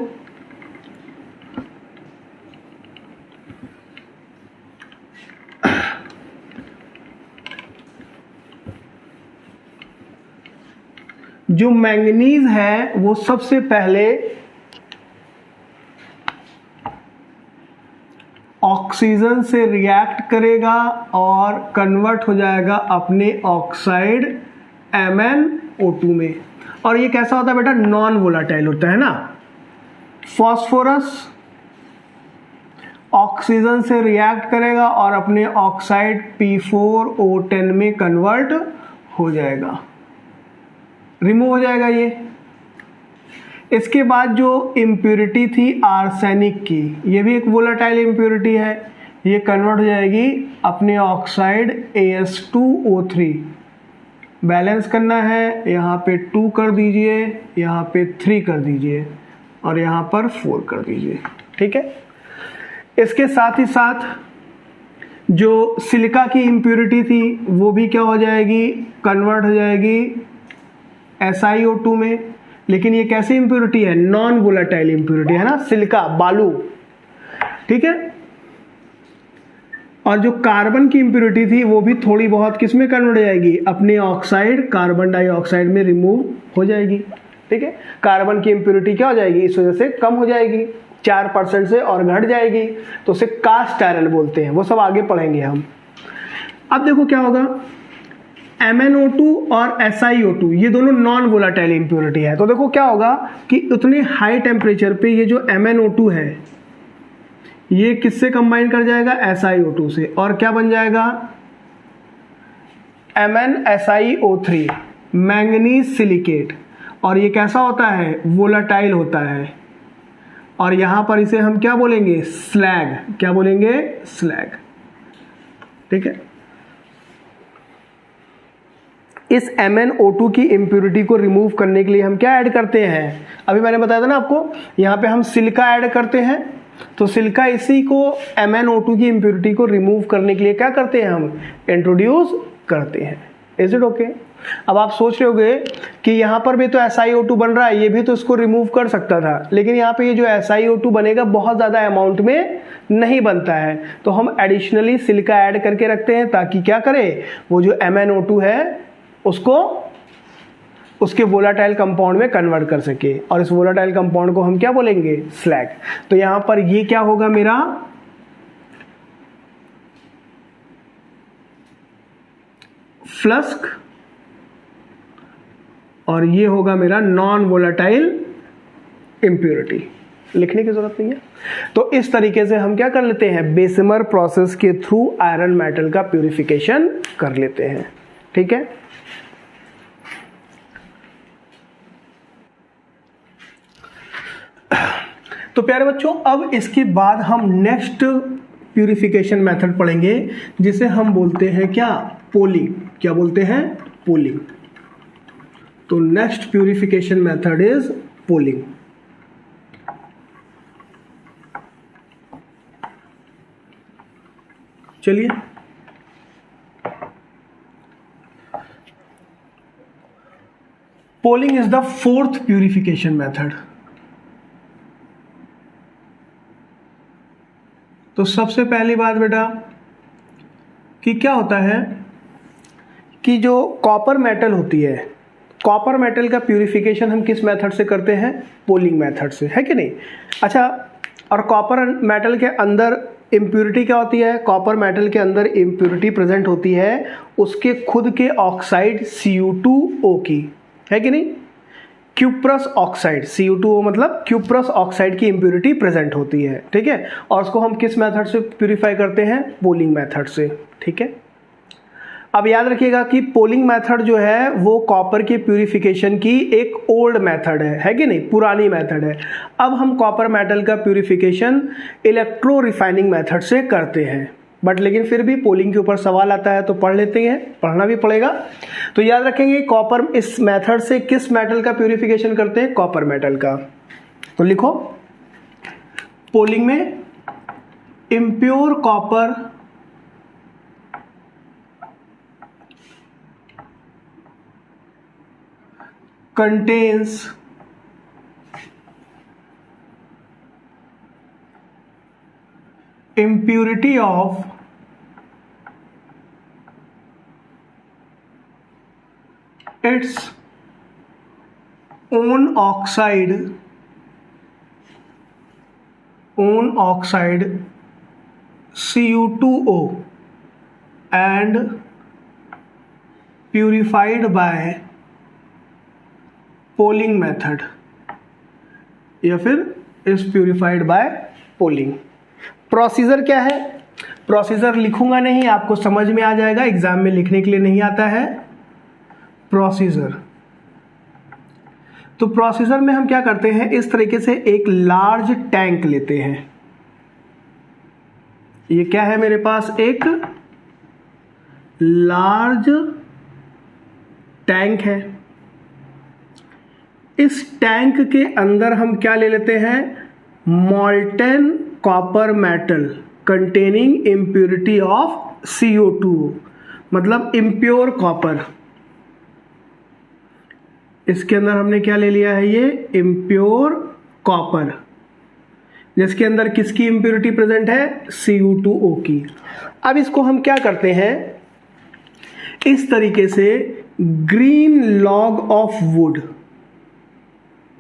जो मैंगनीज है वो सबसे पहले ऑक्सीजन से रिएक्ट करेगा और कन्वर्ट हो जाएगा अपने ऑक्साइड MnO2 में। और ये कैसा होता है बेटा, नॉन वोलाटाइल होता है ना। फास्फोरस ऑक्सीजन से रिएक्ट करेगा और अपने ऑक्साइड P4O10 में कन्वर्ट हो जाएगा, रिमूव हो जाएगा ये। इसके बाद जो इम्प्योरिटी थी आर्सेनिक की, ये भी एक वोलाटाइल इम्प्योरिटी है, ये कन्वर्ट हो जाएगी अपने ऑक्साइड AS2O3। बैलेंस करना है, यहाँ पे 2 कर दीजिए, यहाँ पे 3 कर दीजिए और यहाँ पर 4 कर दीजिए, ठीक है। इसके साथ ही साथ जो सिलिका की इम्प्योरिटी थी वो भी क्या हो जाएगी, कन्वर्ट हो जाएगी SiO2 में। लेकिन ये कैसी इम्प्योरिटी है, नॉन वोलाटाइल इम्प्योरिटी है ना, सिलिका बालू, ठीक है। और जो कार्बन की इम्प्योरिटी थी वो भी थोड़ी बहुत किस में कन्वर्ट हो जाएगी, अपने ऑक्साइड कार्बन डाइऑक्साइड में रिमूव हो जाएगी, ठीक है। कार्बन की इम्प्योरिटी क्या हो जाएगी, इस वजह से कम हो जाएगी, 4% से और घट जाएगी, तो उसे कास्ट आयरन बोलते हैं, वो सब आगे पढ़ेंगे हम। अब देखो क्या होगा, MnO2 और SiO2 ये दोनों नॉन वोलाटाइल इम्प्योरिटी है। तो देखो क्या होगा कि उतने हाई टेम्परेचर पे ये जो MnO2 है ये किससे कंबाइन कर जाएगा, SiO2 से, और क्या बन जाएगा, MnSiO3, मैंगनीज सिलिकेट। और ये कैसा होता है, वोलाटाइल होता है। और यहां पर इसे हम क्या बोलेंगे, स्लैग, क्या बोलेंगे, स्लैग, ठीक है। इस MnO2 की इम्प्योरिटी को रिमूव करने के लिए हम क्या ऐड करते हैं, अभी मैंने बताया था ना आपको, यहाँ पे हम सिलिका ऐड करते हैं। तो सिलिका इसी को MnO2 की इम्प्योरिटी को रिमूव करने के लिए क्या करते हैं, हम इंट्रोड्यूस करते हैं। Is it okay. अब आप सोच रहे होंगे कि यहाँ पर भी तो SiO2 बन रहा है, ये भी तो इसको रिमूव कर सकता था, लेकिन यहाँ पे ये जो SiO2 बनेगा बहुत ज़्यादा अमाउंट में नहीं बनता है, तो हम एडिशनली सिलिका ऐड करके रखते हैं ताकि क्या करे, वो जो MnO2 है उसको उसके वोलाटाइल कंपाउंड में कन्वर्ट कर सके। और इस वोलाटाइल कंपाउंड को हम क्या बोलेंगे, स्लैग। तो यहां पर ये क्या होगा मेरा, फ्लस्क, और ये होगा मेरा नॉन वोलाटाइल इम्प्योरिटी। लिखने की जरूरत नहीं है। तो इस तरीके से हम क्या कर लेते हैं, बेसिमर प्रोसेस के थ्रू आयरन मेटल का प्यूरिफिकेशन कर लेते हैं, ठीक है। तो प्यारे बच्चों, अब इसके बाद हम नेक्स्ट प्यूरिफिकेशन मेथड पढ़ेंगे जिसे हम बोलते हैं क्या, पोलिंग। क्या बोलते हैं, पोलिंग। तो next purification method is poling. चलिए, poling is the 4th purification method. तो सबसे पहली बात बेटा कि क्या होता है कि जो कॉपर मेटल होती है, कॉपर मेटल का प्यूरिफिकेशन हम किस मेथड से करते हैं, पोलिंग मेथड से, है कि नहीं। अच्छा, और कॉपर मेटल के अंदर इम्प्योरिटी क्या होती है, कॉपर मेटल के अंदर इम्प्योरिटी प्रेजेंट होती है उसके खुद के ऑक्साइड Cu2O की, है कि नहीं। क्यूप्रस ऑक्साइड, Cu2O मतलब क्यूप्रस ऑक्साइड की इम्प्योरिटी प्रेजेंट होती है, ठीक है। और उसको हम किस मेथड से प्यूरिफाई करते हैं, पोलिंग मेथड से, ठीक है। अब याद रखिएगा कि पोलिंग मेथड जो है वो कॉपर के प्यूरिफिकेशन की एक ओल्ड मेथड है कि नहीं, पुरानी मेथड है। अब हम कॉपर मेटल का प्यूरिफिकेशन इलेक्ट्रो रिफाइनिंग मेथड से करते हैं। बट लेकिन फिर भी पोलिंग के ऊपर सवाल आता है तो पढ़ लेते हैं, पढ़ना भी पड़ेगा। तो याद रखेंगे कॉपर, इस मेथड से किस मेटल का प्यूरिफिकेशन करते हैं? कॉपर मेटल का। तो लिखो पोलिंग में impure copper contains impurity of its own oxide Cu2O and purified by polling method, या फिर is purified bye polling. Procedure क्या है? प्रोसीजर लिखूंगा नहीं, आपको समझ में आ जाएगा, एग्जाम में लिखने के लिए नहीं आता है प्रोसीजर। तो प्रोसीजर में हम क्या करते हैं, इस तरीके से एक लार्ज टैंक लेते हैं। ये क्या है मेरे पास? एक लार्ज टैंक है। इस टैंक के अंदर हम क्या ले लेते हैं? Molten copper metal containing impurity of CO2, मतलब इम्प्योर कॉपर। इसके अंदर हमने क्या ले लिया है? ये इम्प्योर कॉपर, जिसके अंदर किसकी इम्प्योरिटी प्रेजेंट है? Cu2O की। अब इसको हम क्या करते हैं, इस तरीके से ग्रीन लॉग ऑफ वुड,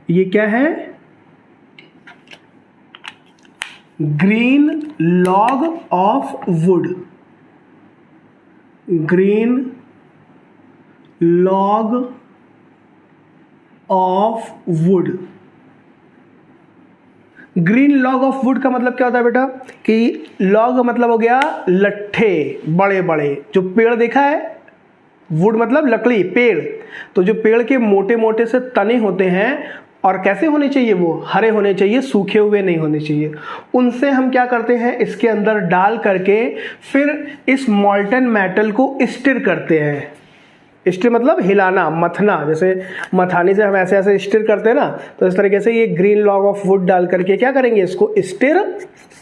ये क्या है? Green log of would, green log of would. Green log of would का मतलब क्या होता है बेटा? कि लॉग मतलब हो गया लट्ठे, बड़े बड़े जो पेड़ देखा है, वुड मतलब लकड़ी, पेड़। तो जो पेड़ के मोटे मोटे से तने होते हैं, और कैसे होने चाहिए? वो हरे होने चाहिए, सूखे हुए नहीं होने चाहिए। उनसे हम क्या करते हैं, इसके अंदर डाल करके फिर इस मॉल्टन मेटल को स्टिर करते हैं। स्टिर मतलब हिलाना, मथना, जैसे मथानी से हम ऐसे ऐसे स्टिर करते हैं ना, तो इस तरीके से ये ग्रीन लॉग ऑफ वुड डाल करके क्या करेंगे? इसको स्टिर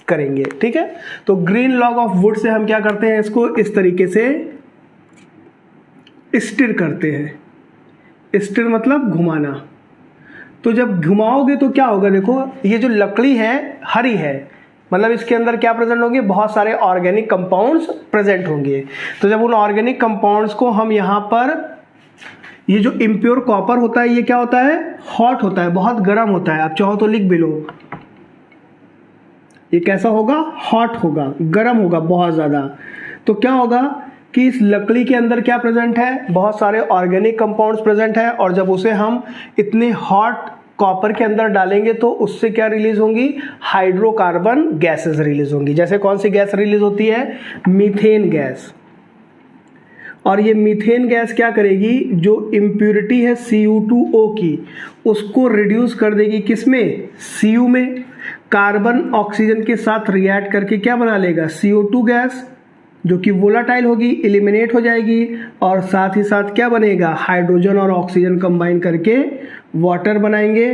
करेंगे। ठीक है, तो green log of would say हम क्या करते हैं? इसको इस तरीके से स्टिर करते हैं। स्टिर मतलब घुमाना। तो जब घुमाओगे तो क्या होगा? देखो ये जो लकड़ी है हरी है, मतलब इसके अंदर क्या प्रेजेंट होंगे? बहुत सारे ऑर्गेनिक कंपाउंड्स प्रेजेंट होंगे। तो जब उन ऑर्गेनिक कंपाउंड्स को हम यहाँ पर, ये जो इम्प्योर कॉपर होता है ये क्या होता है? हॉट होता है, बहुत गर्म होता है। आप चाहो तो लिख भी लो, ये कैसा होगा? हॉट होगा, गर्म होगा बहुत ज़्यादा। तो क्या होगा कि इस लकड़ी के अंदर क्या प्रेजेंट है? बहुत सारे ऑर्गेनिक कंपाउंड्स प्रेजेंट है, और जब उसे हम इतने हॉट कॉपर के अंदर डालेंगे तो उससे क्या रिलीज होंगी? हाइड्रोकार्बन गैसेस रिलीज होंगी। जैसे कौन सी गैस रिलीज होती है? Methane gas. और ये मीथेन गैस क्या करेगी? जो इम्प्योरिटी है Cu2O की, उसको रिड्यूस कर देगी किसमें? Cu में। कार्बन ऑक्सीजन के साथ रिएक्ट करके क्या बना लेगा? CO2 गैस, जो कि वोलाटाइल होगी, एलिमिनेट हो जाएगी, और साथ ही साथ क्या बनेगा? हाइड्रोजन और ऑक्सीजन कंबाइन करके वाटर बनाएंगे,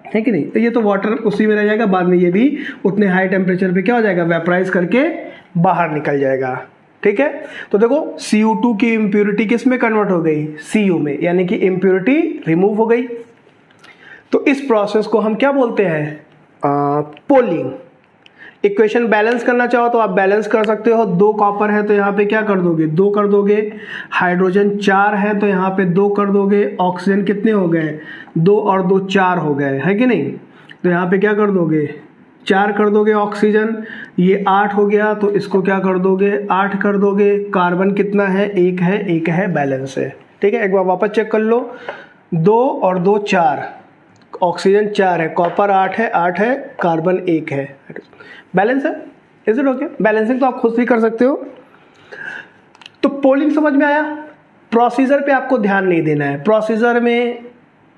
है कि नहीं? तो ये तो वाटर उसी में रह जाएगा, बाद में ये भी उतने हाई टेम्परेचर पे क्या हो जाएगा? वेपराइज करके बाहर निकल जाएगा। ठीक है, तो देखो Cu2 की इम्प्योरिटी किस में कन्वर्ट हो गई? Cu में, यानी कि इम्प्योरिटी रिमूव हो गई। तो इस प्रोसेस को हम क्या बोलते हैं? पोलिंग। इक्वेशन बैलेंस करना चाहो तो आप बैलेंस कर सकते हो। 2 कॉपर है तो यहाँ पे क्या कर दोगे? 2 कर दोगे। हाइड्रोजन 4 है तो यहाँ पे 2 कर दोगे। ऑक्सीजन कितने हो गए? 2 और 2 4 हो गए, है कि नहीं? तो यहाँ पे क्या कर दोगे? 4 कर दोगे ऑक्सीजन। ये 8 हो गया तो इसको क्या कर दोगे? 8 कर दोगे। कार्बन कितना है? 1 है, 1 है, बैलेंस है। ठीक है, एक बार वापस चेक कर लो। 2 और 2 4, ऑक्सीजन 4 है, कॉपर 8 है, 8 है, कार्बन 1 है, बैलेंस है। Is it okay? बैलेंसिंग तो आप खुद भी कर सकते हो। तो पोलिंग समझ में आया। प्रोसीजर पे आपको ध्यान नहीं देना है, प्रोसीजर में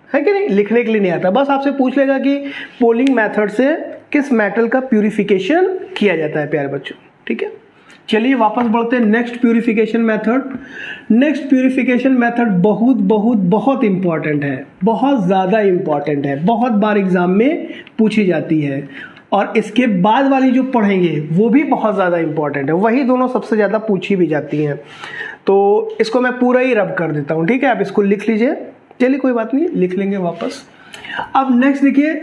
है कि नहीं, लिखने के लिए नहीं आता। बस आपसे पूछ लेगा कि पोलिंग मेथड से किस मेटल का प्यूरिफिकेशन किया जाता है प्यारे बच्चों। ठीक है, चलिए वापस बढ़ते हैं next purification method. Next purification method बहुत बहुत बहुत इंपॉर्टेंट है, बहुत ज़्यादा इंपॉर्टेंट है, बहुत बार एग्जाम में पूछी जाती है, और इसके बाद वाली जो पढ़ेंगे वो भी बहुत ज़्यादा इंपॉर्टेंट है, वही दोनों सबसे ज़्यादा पूछी भी जाती हैं। तो इसको मैं पूरा ही रब कर देता हूँ, ठीक है, आप इसको लिख लीजिए। चलिए कोई बात नहीं, लिख लेंगे वापस। अब नेक्स्ट देखिए,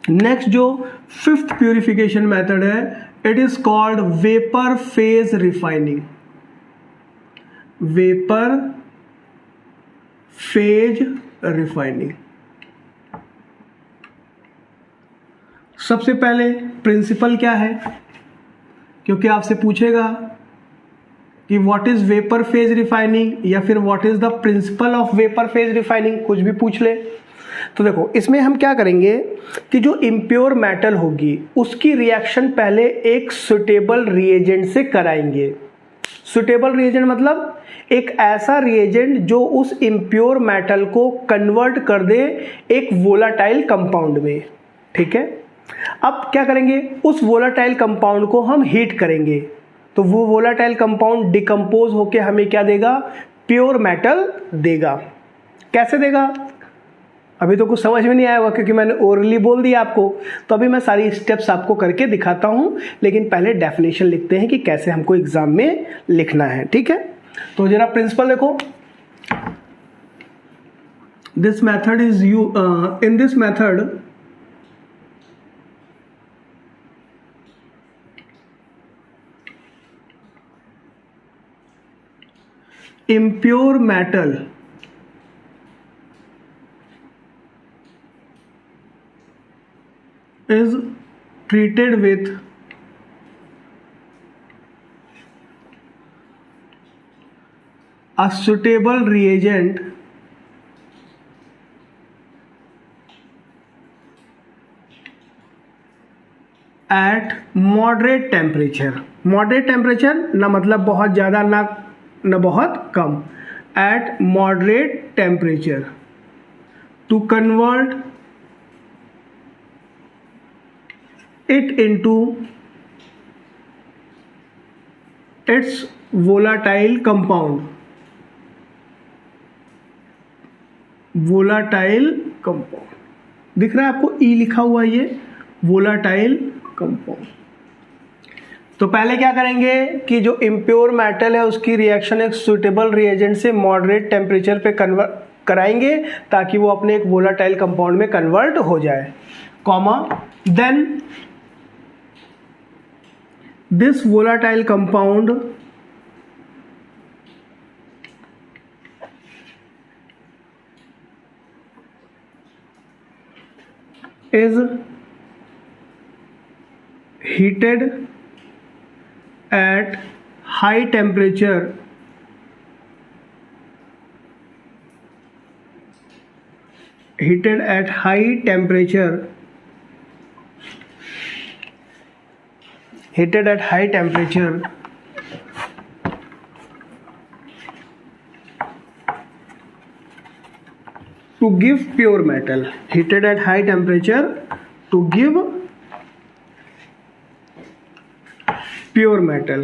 नेक्स्ट जो फिफ्थ प्यूरिफिकेशन मेथड है, it is called vapour phase refining. Vapour phase refining. सबसे पहले प्रिंसिपल क्या है, क्योंकि आपसे पूछेगा कि what is vapour phase refining या फिर what is the principle of vapour phase refining, कुछ भी पूछ ले। तो देखो इसमें हम क्या करेंगे कि जो इम्प्योर मेटल होगी उसकी रिएक्शन पहले एक सुटेबल रिएजेंट से कराएंगे। सुटेबल रिएजेंट मतलब एक ऐसा रिएजेंट जो उस इम्प्योर मेटल को कन्वर्ट कर दे एक वोलाटाइल कंपाउंड में, ठीक है। अब क्या करेंगे, उस वोलाटाइल कंपाउंड को हम हीट करेंगे, तो वो वोलाटाइल कंपाउंड डिकम्पोज होके हमें क्या देगा, प्योर मेटल देगा। कैसे देगा, अभी तो कुछ समझ में नहीं आया होगा क्योंकि मैंने ओरली बोल दिया आपको, तो अभी मैं सारी स्टेप्स आपको करके दिखाता हूं, लेकिन पहले डेफिनेशन लिखते हैं कि कैसे हमको एग्जाम में लिखना है, ठीक है। तो जरा प्रिंसिपल देखो, this method is in this method impure metal is treated with a suitable reagent at moderate temperature। moderate temperature ना मतलब बहुत ज़्यादा ना बहुत कम, at moderate temperature to convert it into its volatile compound। volatile compound दिख रहा है आपको, ई लिखा हुआ है, ये volatile compound। तो पहले क्या करेंगे कि जो इम्प्योर मेटल है उसकी रिएक्शन एक सुटेबल रिएजेंट से मॉडरेट टेम्परेचर पे कन्वर्ट कराएंगे ताकि वो अपने एक वोलाटाइल कंपाउंड में कन्वर्ट हो जाए, comma then this volatile compound is heated at high temperature heated at high temperature heated at high temperature to give pure metal, heated at high temperature to give pure metal।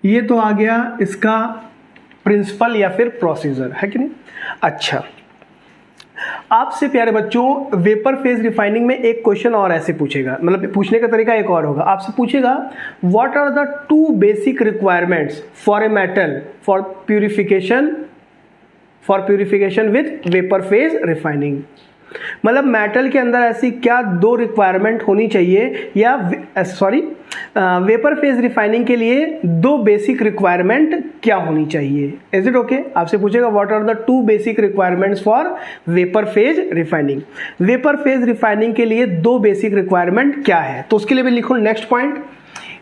ये तो आ गया इसका प्रिंसिपल या फिर प्रोसीजर, है कि नहीं। अच्छा, आपसे प्यारे बच्चों वेपर फेज रिफाइनिंग में एक क्वेश्चन और ऐसे पूछेगा, मतलब पूछने का तरीका एक और होगा, आपसे पूछेगा what are the two basic requirements for a metal for purification with vapour phase refining. मतलब मेटल के अंदर ऐसी क्या दो रिक्वायरमेंट होनी चाहिए, या वेपर फेज रिफाइनिंग के लिए दो बेसिक रिक्वायरमेंट क्या होनी चाहिए। इज इट ओके, आपसे पूछेगा what are the two basic requirements for vapour phase refining. Vapour phase refining के लिए दो बेसिक रिक्वायरमेंट क्या है, तो उसके लिए भी लिखो नेक्स्ट पॉइंट।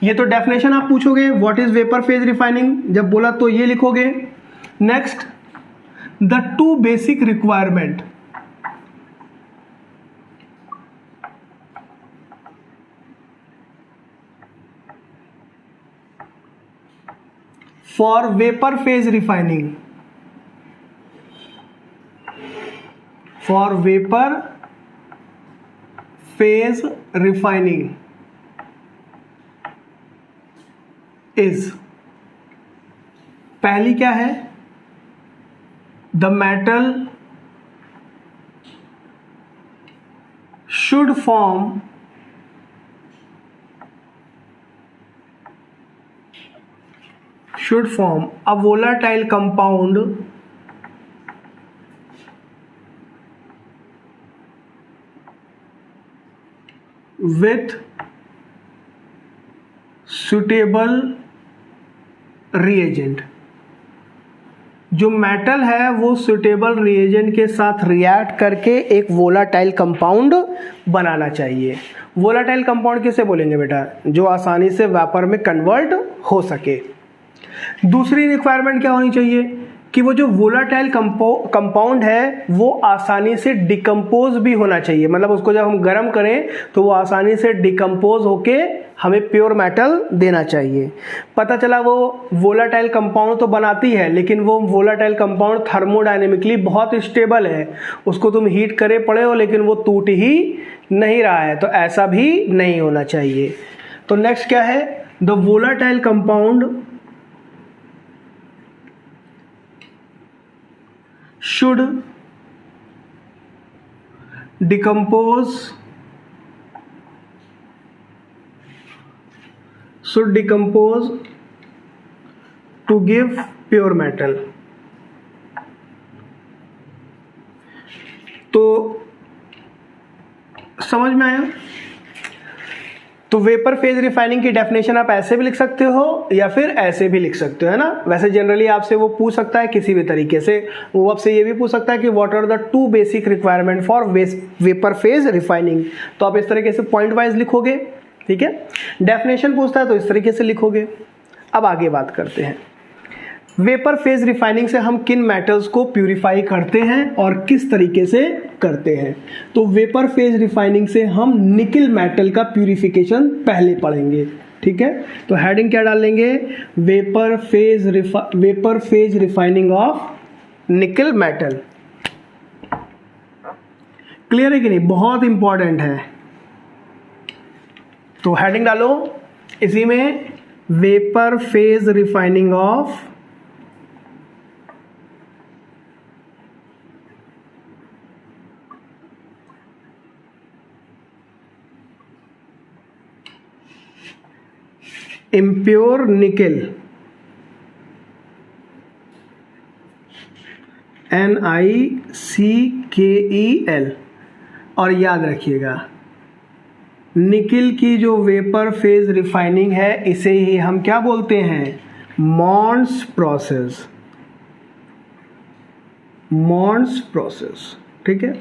ये तो डेफिनेशन आप पूछोगे what is vapour phase refining, जब बोला तो ये लिखोगे। Next, the two basic requirement for vapor phase refining। For vapour phase refining is, पहली क्या है, the metal should form a volatile compound with suitable reagent। जो मेटल है वो सुटेबल रिएजेंट के साथ रिएक्ट करके एक वोलाटाइल कंपाउंड बनाना चाहिए। वोलाटाइल कंपाउंड किसे बोलेंगे बेटा, जो आसानी से वेपर में कन्वर्ट हो सके। दूसरी रिक्वायरमेंट क्या होनी चाहिए कि वो जो वोलाटाइल कंपाउंड है वो आसानी से डिकम्पोज भी होना चाहिए, मतलब उसको जब हम गर्म करें तो वो आसानी से डिकम्पोज होके हमें प्योर मेटल देना चाहिए। पता चला वो वोलाटाइल कंपाउंड तो बनाती है लेकिन वो वोलाटाइल कंपाउंड थर्मोडायनेमिकली बहुत स्टेबल है, उसको तुम हीट करे पड़े हो लेकिन वो टूट ही नहीं रहा है, तो ऐसा भी नहीं होना चाहिए। तो नेक्स्ट क्या है, the volatile compound should decompose to give pure metal। तो समझ में आया। तो वेपर फेज रिफाइनिंग की डेफिनेशन आप ऐसे भी लिख सकते हो या फिर ऐसे भी लिख सकते हो, है ना। वैसे जनरली आपसे वो पूछ सकता है किसी भी तरीके से, वो आपसे ये भी पूछ सकता है कि what are the 2 basic requirement for vapour phase refining, तो आप इस तरीके से पॉइंट वाइज लिखोगे, ठीक है। डेफिनेशन पूछता है तो इस तरीके से लिखोगे। अब आगे बात करते हैं, वेपर फेज रिफाइनिंग से हम किन मेटल्स को प्यूरिफाई करते हैं और किस तरीके से करते हैं। तो वेपर फेज रिफाइनिंग से हम निकिल मेटल का प्यूरिफिकेशन पहले पढ़ेंगे, ठीक है। तो हेडिंग क्या डालेंगे, vapour phase refining of nickel metal. Clear है कि नहीं, बहुत इंपॉर्टेंट है। तो हेडिंग डालो इसी में, vapour phase refining of impure nickel, NiCkel। और याद रखिएगा निकिल की जो वेपर फेज रिफाइनिंग है इसे ही हम क्या बोलते हैं, मॉन्स प्रोसेस, ठीक है।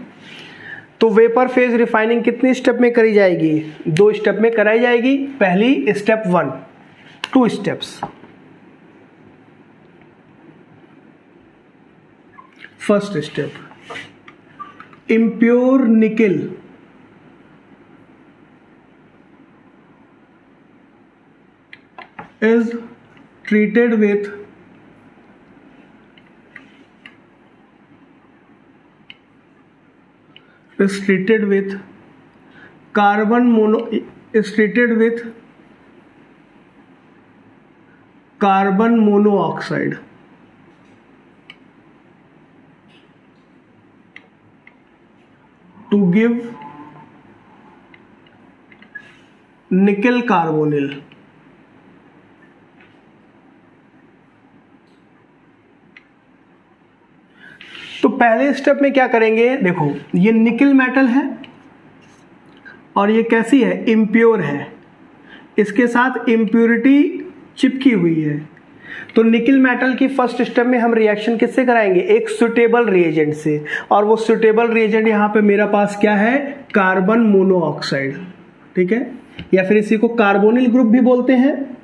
तो वेपर फेज रिफाइनिंग कितनी स्टेप में करी जाएगी, 2 स्टेप में कराई जाएगी। पहली step 1, 2 steps. First step, impure nickel is treated with carbon monoxide to give nickel carbonyl। तो पहले स्टेप में क्या करेंगे, देखो ये निकिल मेटल है और ये कैसी है, इम्प्योर है, इसके साथ इम्प्योरिटी चिपकी हुई है। तो निकिल मेटल की फर्स्ट स्टेप में हम रिएक्शन किससे कराएंगे, एक सुटेबल रिएजेंट से, और वो सुटेबल रिएजेंट यहाँ पे मेरा पास क्या है, कार्बन मोनोऑक्साइड, ठीक है, या फिर इसी को कार्बोनिल ग्रुप भी बोलते हैं।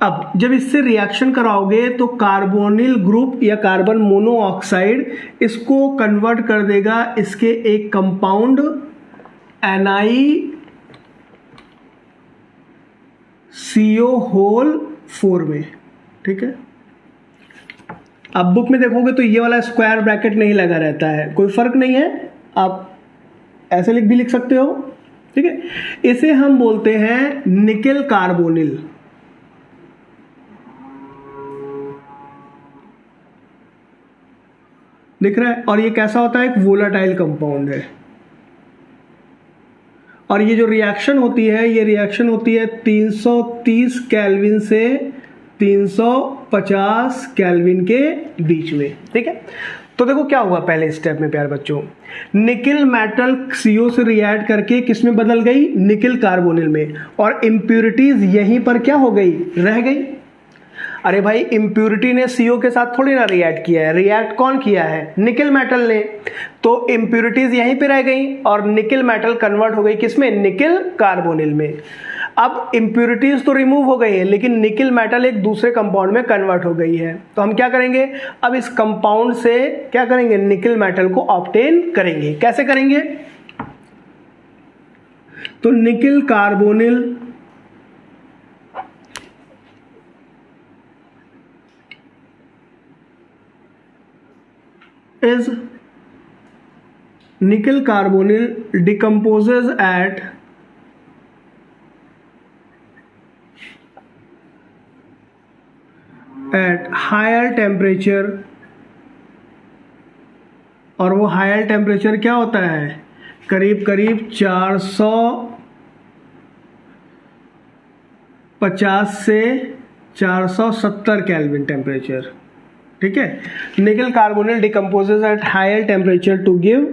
अब जब इससे रिएक्शन कराओगे तो कार्बोनिल ग्रुप या कार्बन मोनोऑक्साइड इसको कन्वर्ट कर देगा इसके एक कंपाउंड NiCO4 में, ठीक है। अब बुक में देखोगे तो ये वाला स्क्वायर ब्रैकेट नहीं लगा रहता है, कोई फर्क नहीं है, आप ऐसे भी लिख सकते हो, ठीक है। इसे हम बोलते हैं निकेल कार्बोनिल। दिख रहा है? और ये कैसा होता है? एक वोलाटाइल कंपाउंड है। और ये जो रिएक्शन होती है, ये रिएक्शन होती है 330 केल्विन से 350 केल्विन के बीच में, ठीक है। तो देखो क्या हुआ पहले स्टेप में प्यारे बच्चों, निकेल मेटल CO से रिएक्ट करके किस में बदल गई? निकेल कार्बोनिल में। और इम्प्यूरिटीज यहीं पर क्या हो गई? रह गई। अरे भाई, इम्प्यूरिटी ने CO के साथ थोड़ी ना रिएक्ट किया है, रिएक्ट कौन किया है? निकेल मेटल ने। तो इम्प्यूरिटीज यहीं पे रह गई और निकेल मेटल कन्वर्ट हो गई किसमें? निकेल कार्बोनिल में। अब इम्प्यूरिटीज तो रिमूव हो गई है, लेकिन निकेल मेटल एक दूसरे कंपाउंड में कन्वर्ट हो गई है। तो हम क्या करेंगे? अब इस कंपाउंड से क्या करेंगे? निकेल मेटल को ऑब्टेन करेंगे। कैसे करेंगे? तो nickel carbonyl is nickel carbonyl decomposes at higher temperature। और वो हायर टेम्परेचर क्या होता है? करीब करीब 450 से 470 केल्विन टेम्परेचर, ठीक है। Nickel carbonyl decomposes at higher temperature to give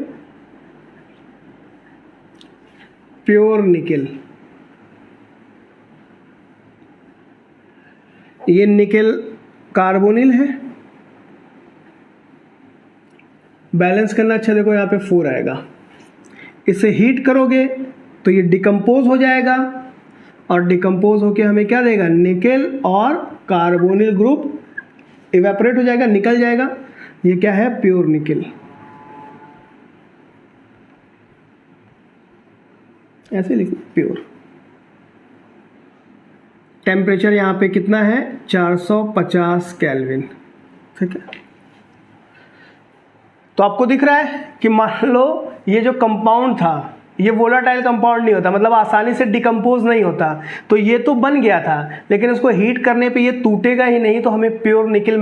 pure nickel. ये निकेल कार्बोनिल है, बैलेंस करना अच्छा, देखो यहाँ पे 4 आएगा। इसे हीट करोगे तो ये डिकम्पोज हो जाएगा और डिकम्पोज होके हमें क्या देगा? निकेल और कार्बोनिल ग्रुप इवेपोरेट हो जाएगा, निकल जाएगा। ये क्या है? Pure nickel. ऐसे लिखो, प्योर। टेम्परेचर यहाँ पे कितना है? 450 केल्विन, ठीक है। तो आपको दिख रहा है कि मान लो ये जो कंपाउंड था, ये वोलाटाइल कंपाउंड नहीं होता, मतलब आसानी से डिकम्पोज नहीं होता। तो ये तो बन गया था, लेकिन इसको हीट करने पे ये टूटेगा ही नहीं, तो हमें प्योर निकेल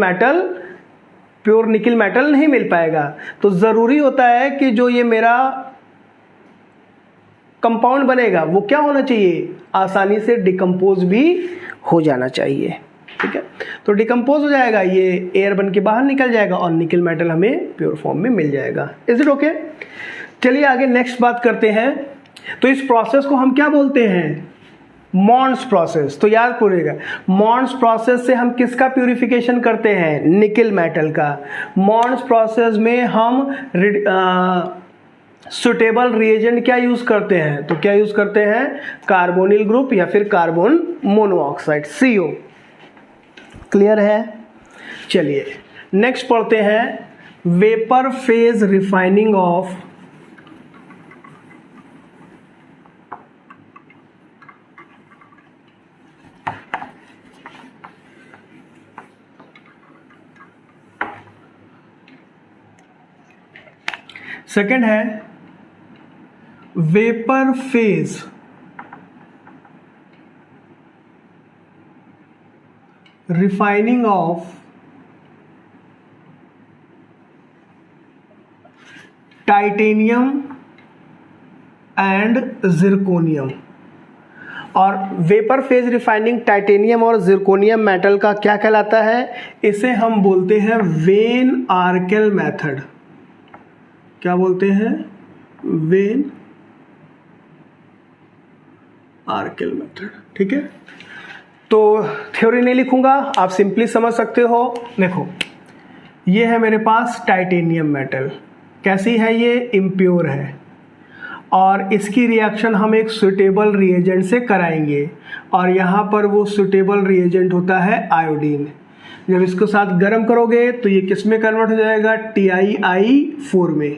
मेटल नहीं मिल पाएगा। तो जरूरी होता है कि जो ये मेरा कंपाउंड बनेगा वो क्या होना चाहिए? आसानी से डिकम्पोज भी हो जाना चाहिए, ठीक है। तो डिकम्पोज हो जाएगा, ये एयर बन के बाहर निकल जाएगा और निकेल मेटल हमें प्योर फॉर्म में मिल जाएगा। Is it okay? चलिए आगे नेक्स्ट बात करते हैं। तो इस प्रोसेस को हम क्या बोलते हैं? Mond's process. तो याद पड़ेगा, मॉन्स प्रोसेस से हम किसका प्यूरिफिकेशन करते हैं? निकेल मेटल का। मॉन्स प्रोसेस में हम सुटेबल रिएजेंट क्या यूज करते हैं? तो क्या यूज करते हैं? कार्बोनिल ग्रुप या फिर कार्बन मोनोऑक्साइड, CO। क्लियर है? चलिए नेक्स्ट पढ़ते हैं, vapour phase refining of second है vapour phase refining of titanium and zirconium. और वेपर फेज रिफाइनिंग टाइटेनियम और जिरकोनियम मेटल का क्या कहलाता है? इसे हम बोलते हैं वेन आर्केल मेथड। क्या बोलते हैं? वेन आर्केल मेथड, ठीक है। तो थ्योरी नहीं लिखूंगा, आप सिंपली समझ सकते हो। देखो ये है मेरे पास टाइटेनियम मेटल, कैसी है ये? इम्प्योर है, और इसकी रिएक्शन हम एक सुटेबल रिएजेंट से कराएंगे, और यहाँ पर वो सुटेबल रिएजेंट होता है आयोडीन। जब इसको साथ गर्म करोगे तो ये किस में कन्वर्ट हो जाएगा? TiI4 में।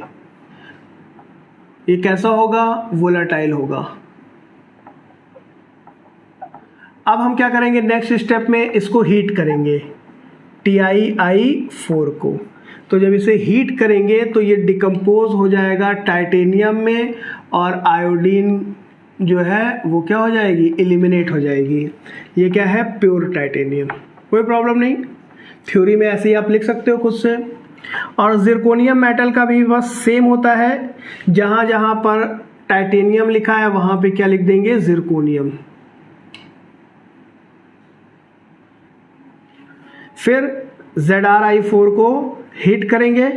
ये कैसा होगा? वोलाटाइल होगा। अब हम क्या करेंगे? नेक्स्ट स्टेप में इसको हीट करेंगे TiI4 को। तो जब इसे हीट करेंगे तो ये डिकम्पोज हो जाएगा टाइटेनियम में, और आयोडीन जो है वो क्या हो जाएगी, एलिमिनेट हो जाएगी। ये क्या है, प्योर टाइटेनियम। कोई प्रॉब्लम नहीं, थ्योरी में ऐसे ही आप लिख सकते हो खुद से। और जिरकोनियम मेटल का भी बस सेम होता है, जहां जहां पर टाइटेनियम लिखा है वहां पे क्या लिख देंगे, जिरकोनियम। फिर ZrI4 को हीट करेंगे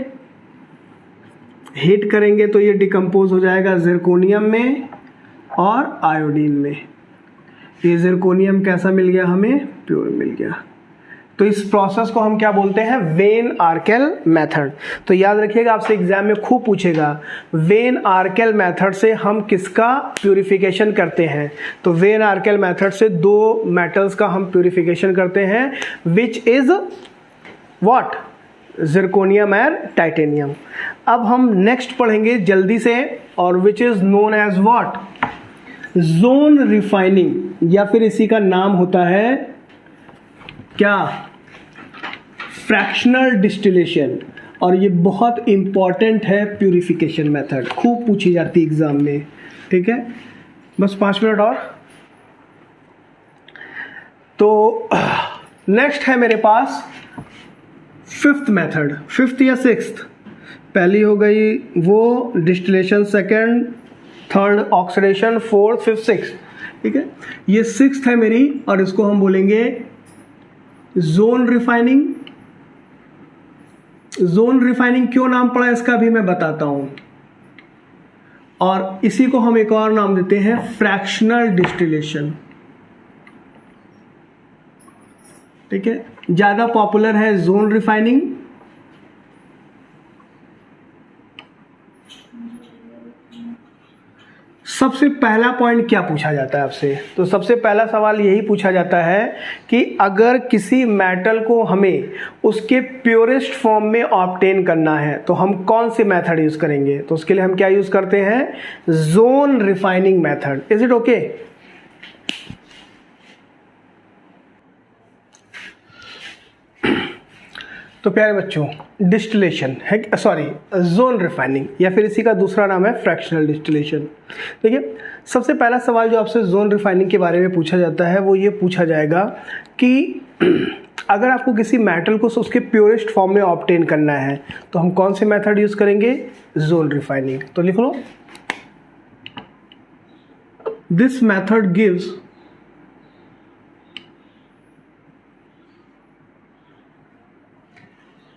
तो ये डिकम्पोज हो जाएगा जिरकोनियम में और आयोडीन में। ये जिरकोनियम कैसा मिल गया हमें, प्योर मिल गया। तो इस प्रोसेस को हम क्या बोलते हैं, वेन आर्केल मेथड। तो याद रखिएगा, आपसे एग्जाम में खूब पूछेगा, वेन आर्केल मेथड से हम किसका प्यूरिफिकेशन करते हैं। तो वेन आर्केल मेथड से दो मेटल्स का हम प्यूरिफिकेशन करते हैं, which is what, zirconium and titanium. अब हम नेक्स्ट पढ़ेंगे जल्दी से, और which is known as what, zone refining, या फिर इसी का नाम होता है क्या, फ्रैक्शनल डिस्टिलेशन। और ये बहुत इंपॉर्टेंट है प्यूरिफिकेशन मेथड, खूब पूछी जाती है एग्जाम में। ठीक है, बस 5 मिनट और। तो नेक्स्ट है मेरे पास फिफ्थ मेथड, फिफ्थ या सिक्स्थ, पहली हो गई वो distillation, second, third oxidation, fourth, fifth, sixth. ठीक है, ये सिक्स्थ है मेरी, और इसको हम बोलेंगे जोन रिफाइनिंग। जोन रिफाइनिंग क्यों नाम पड़ा इसका भी मैं बताता हूं, और इसी को हम एक और नाम देते हैं फ्रैक्शनल डिस्टिलेशन। ठीक है, ज्यादा पॉपुलर है जोन रिफाइनिंग। सबसे पहला पॉइंट क्या पूछा जाता है आपसे, तो सबसे पहला सवाल यही पूछा जाता है कि अगर किसी मेटल को हमें उसके प्योरेस्ट फॉर्म में ऑब्टेन करना है तो हम कौन सी मेथड यूज करेंगे। तो उसके लिए हम क्या यूज करते हैं, zone refining method. Is it okay. तो प्यारे बच्चों, डिस्टिलेशन है, सॉरी जोन रिफाइनिंग, या फिर इसी का दूसरा नाम है फ्रैक्शनल डिस्टिलेशन। देखिए, सबसे पहला सवाल जो आपसे जोन रिफाइनिंग के बारे में पूछा जाता है वो ये पूछा जाएगा कि अगर आपको किसी मेटल को उसके प्योरेस्ट फॉर्म में ऑब्टेन करना है तो हम कौन से मेथड यूज करेंगे, जोन रिफाइनिंग। तो लिख लो, this method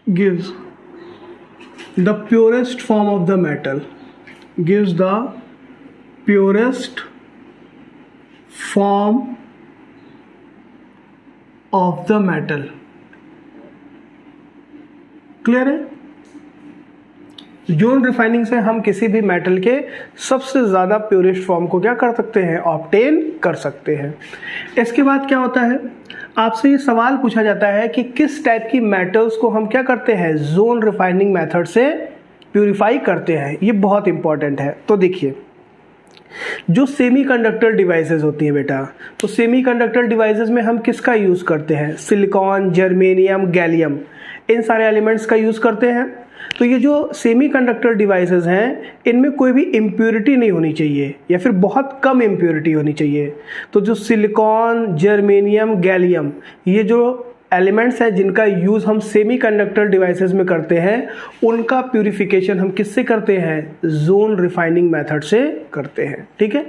gives the purest form of the metal, gives the purest form of the metal। Clear है। जोन रिफाइनिंग से हम किसी भी मेटल के सबसे ज्यादा प्योरेस्ट फॉर्म को क्या कर सकते हैं, ऑब्टेन कर सकते हैं। इसके बाद क्या होता है, आपसे ये सवाल पूछा जाता है कि किस टाइप की मेटल्स को हम क्या करते हैं, जोन रिफाइनिंग मेथड से प्यूरिफाई करते हैं। ये बहुत इंपॉर्टेंट है। तो देखिए, जो सेमीकंडक्टर डिवाइसेस होती है बेटा, तो सेमीकंडक्टर डिवाइसेस में हम किसका यूज करते हैं, सिलिकॉन, जर्मेनियम, गैलियम, इन सारे एलिमेंट्स का यूज करते हैं। तो ये जो सेमीकंडक्टर डिवाइसेस हैं इनमें कोई भी इम्प्योरिटी नहीं होनी चाहिए, या फिर बहुत कम इम्प्योरिटी होनी चाहिए। तो जो सिलिकॉन, जर्मेनियम, गैलियम, ये जो एलिमेंट्स हैं जिनका यूज़ हम सेमीकंडक्टर डिवाइसेस में करते हैं, उनका प्यूरिफिकेशन हम किससे करते हैं, जोन रिफाइनिंग मेथड से करते हैं। ठीक है,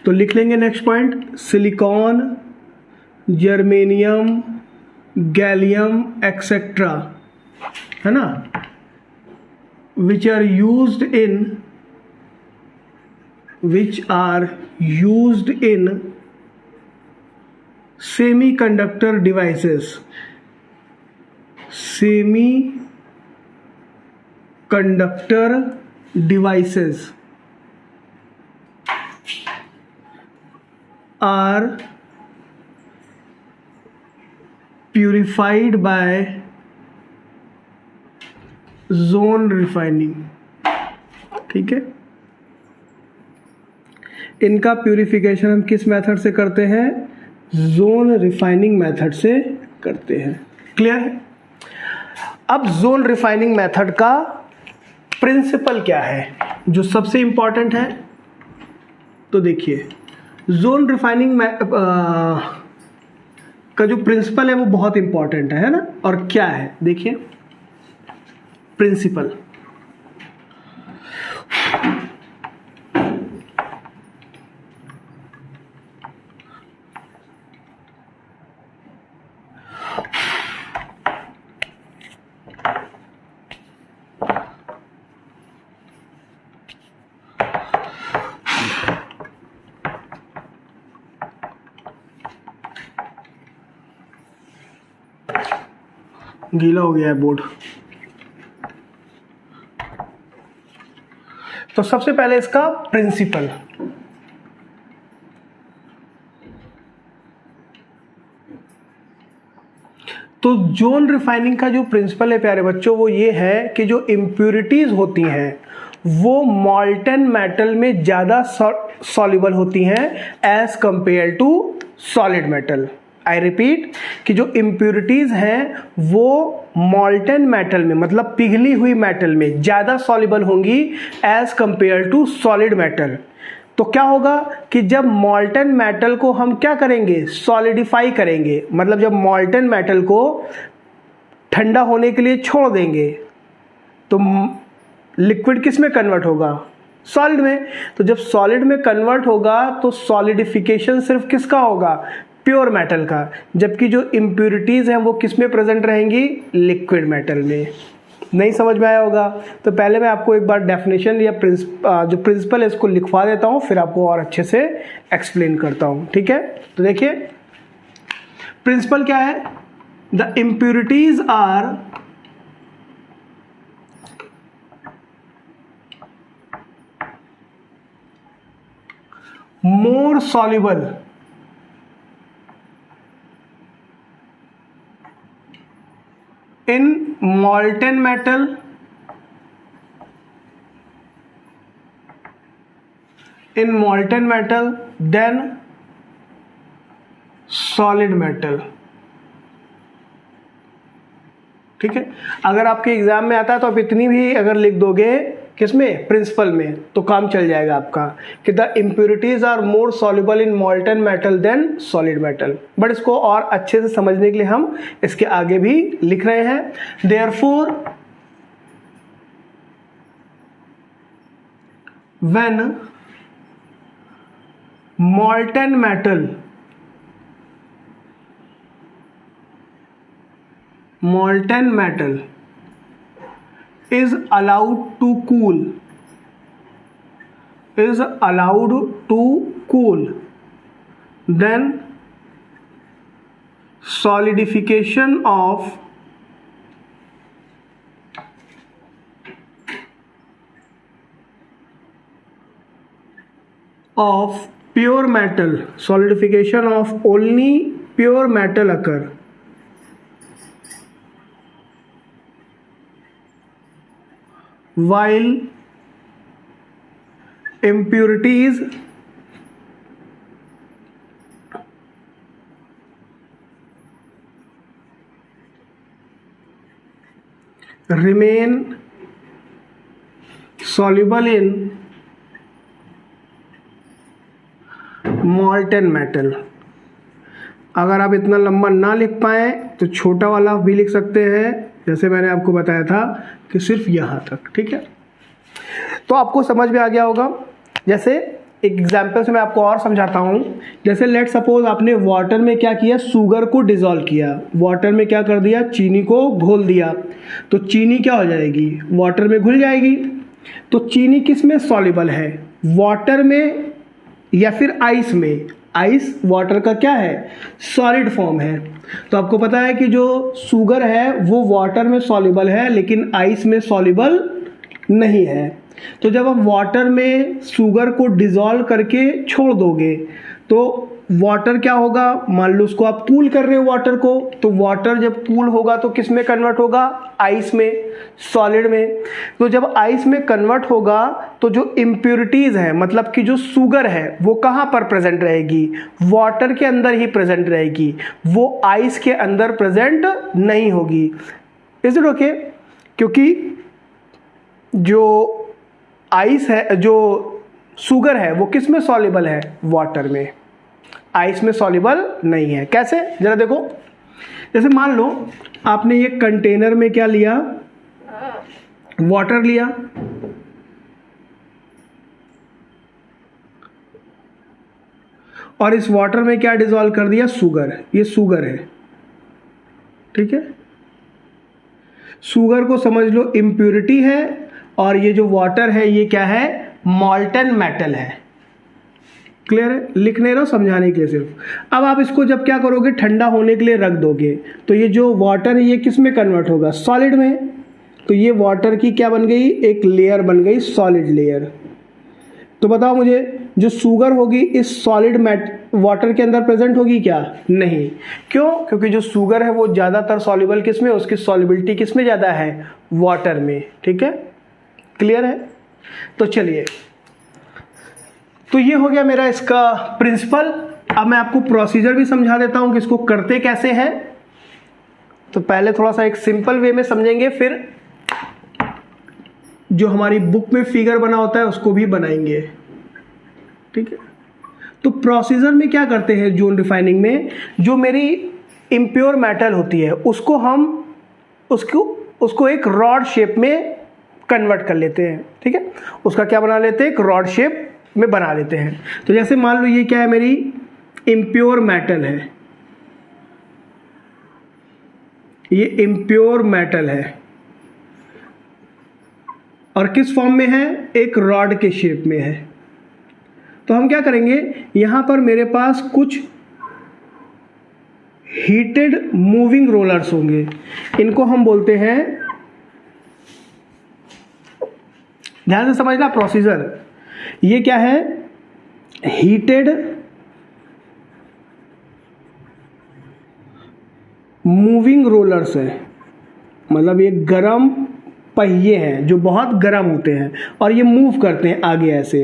तो लिख लेंगे next point, silicon, germanium, gallium etcetera, है ना, which are used in semiconductor devices, are purified by zone refining. ठीक है, इनका प्यूरिफिकेशन हम किस मेथड से करते हैं, जोन रिफाइनिंग मेथड से करते हैं। क्लियर है। अब जोन रिफाइनिंग मेथड का प्रिंसिपल क्या है जो सबसे इंपॉर्टेंट है, तो देखिए जोन रिफाइनिंग का जो प्रिंसिपल है वो बहुत इंपॉर्टेंट है ना। और क्या है देखिए प्रिंसिपल, गीला हो गया है बोर्ड। तो सबसे पहले इसका प्रिंसिपल, तो जोन रिफाइनिंग का जो प्रिंसिपल है प्यारे बच्चों वो ये है कि जो इम्प्यूरिटीज होती हैं वो मॉल्टन मेटल में ज़्यादा सॉल्युबल होती हैं as compare to solid metal. I repeat कि जो इम्प्यूरिटीज हैं वो मॉल्टन मेटल में मतलब पिघली हुई मेटल में ज़्यादा सॉल्युबल होंगी as compare to solid metal. तो क्या होगा कि जब मॉल्टन मेटल को हम क्या करेंगे, सॉलिडिफाई करेंगे, मतलब जब मॉल्टन मेटल को ठंडा होने के लिए छोड़ देंगे तो लिक्विड किस में कन्वर्ट होगा, सॉलिड में। तो जब सॉलिड में कन्वर्ट होगा तो सॉलिडिफिकेशन सिर्फ किसका होगा, प्योर मेटल का, जबकि जो इम्प्यूरिटीज हैं वो किस में प्रेजेंट रहेंगी, लिक्विड मेटल में। नहीं समझ में आया होगा तो पहले मैं आपको एक बार डेफिनेशन या जो प्रिंसिपल है इसको लिखवा देता हूँ, फिर आपको और अच्छे से एक्सप्लेन करता हूँ, ठीक है। तो देखिए प्रिंसिपल क्या है, the impurities are more soluble in molten metal than solid metal। ठीक है, अगर आपके एग्जाम में आता है तो आप इतनी भी अगर लिख दोगे किसमें, प्रिंसिपल में, तो काम चल जाएगा आपका कि the impurities are more soluble in molten metal than solid metal. But इसको और अच्छे से समझने के लिए हम इसके आगे भी लिख रहे हैं, therefore when मॉल्टन metal is allowed to cool, then solidification of pure metal, solidification of only pure metal occur, while impurities remain soluble in molten metal। अगर आप इतना लंबा ना लिख पाए तो छोटा वाला भी लिख सकते हैं, जैसे मैंने आपको बताया था कि सिर्फ यहाँ तक, ठीक है। तो आपको समझ में आ गया होगा। जैसे एक एग्जांपल से मैं आपको और समझाता हूँ। जैसे लेट सपोज आपने वाटर में क्या किया, शुगर को डिसॉल्व किया, वाटर में क्या कर दिया, चीनी को घोल दिया, तो चीनी क्या हो जाएगी, वाटर में घुल जाएगी। तो चीनी किस में सॉल्युबल है, वाटर में या फिर आइस में। आइस वाटर का क्या है, सॉलिड फॉर्म है। तो आपको पता है कि जो शुगर है वो वाटर में सॉल्युबल है लेकिन आइस में सॉल्युबल नहीं है। तो जब आप वाटर में शुगर को डिसॉल्व करके छोड़ दोगे तो वाटर क्या होगा, मान लो उसको आप कूल कर रहे हो वाटर को, तो वाटर जब कूल होगा तो किस में कन्वर्ट होगा, आइस में, सॉलिड में। तो जब आइस में कन्वर्ट होगा तो जो इम्प्यूरिटीज है मतलब कि जो शुगर है वो कहाँ पर प्रेजेंट रहेगी, वाटर के अंदर ही प्रेजेंट रहेगी, वो आइस के अंदर प्रेजेंट नहीं होगी। Is it okay? क्योंकि जो आइस है, जो शुगर है, वो किस में सॉल्युबल है? वाटर में। आइस में सॉल्युबल नहीं है। कैसे? जरा देखो, जैसे मान लो आपने ये कंटेनर में क्या लिया, वाटर लिया, और इस वाटर में क्या डिसॉल्व कर दिया? शुगर। ये शुगर है, ठीक है। शुगर को समझ लो इम्प्योरिटी है, और ये जो वाटर है ये क्या है? मॉल्टन मेटल है। क्लियर है? लिख नहीं रहा, समझाने के लिए सिर्फ। अब आप इसको जब क्या करोगे, ठंडा होने के लिए रख दोगे, तो ये जो वाटर है ये किस में कन्वर्ट होगा? सॉलिड में। तो ये वाटर की क्या बन गई? एक लेयर बन गई, सॉलिड लेयर। तो बताओ मुझे, जो शुगर होगी इस सॉलिड वाटर के अंदर प्रेजेंट होगी क्या? नहीं। क्यों? क्योंकि जो शुगर है वो ज़्यादातर सॉल्युबल किस में, उसकी सॉल्युबिलिटी किस में ज़्यादा है? वाटर में। ठीक है, क्लियर है? तो चलिए, तो ये हो गया मेरा इसका प्रिंसिपल। अब मैं आपको प्रोसीजर भी समझा देता हूं कि इसको करते कैसे हैं। तो पहले थोड़ा सा एक सिंपल वे में समझेंगे, फिर जो हमारी बुक में फिगर बना होता है उसको भी बनाएंगे। ठीक है, तो प्रोसीजर में क्या करते हैं, जोन रिफाइनिंग में जो मेरी इम्प्योर मेटल होती है उसको हम उसको एक रॉड शेप में कन्वर्ट कर लेते हैं। ठीक है, उसका क्या बना लेते हैं? एक रॉड शेप में बना लेते हैं। तो जैसे मान लो ये क्या है, मेरी इम्प्योर मेटल है, ये इम्प्योर मेटल है, और किस फॉर्म में है? एक रॉड के शेप में है। तो हम क्या करेंगे, यहां पर मेरे पास कुछ हीटेड मूविंग रोलर्स होंगे, इनको हम बोलते हैं, ध्यान से समझना प्रोसीजर, ये क्या है? हीटेड मूविंग रोलर्स है, मतलब ये गरम पहिए हैं जो बहुत गर्म होते हैं और ये मूव करते हैं आगे ऐसे,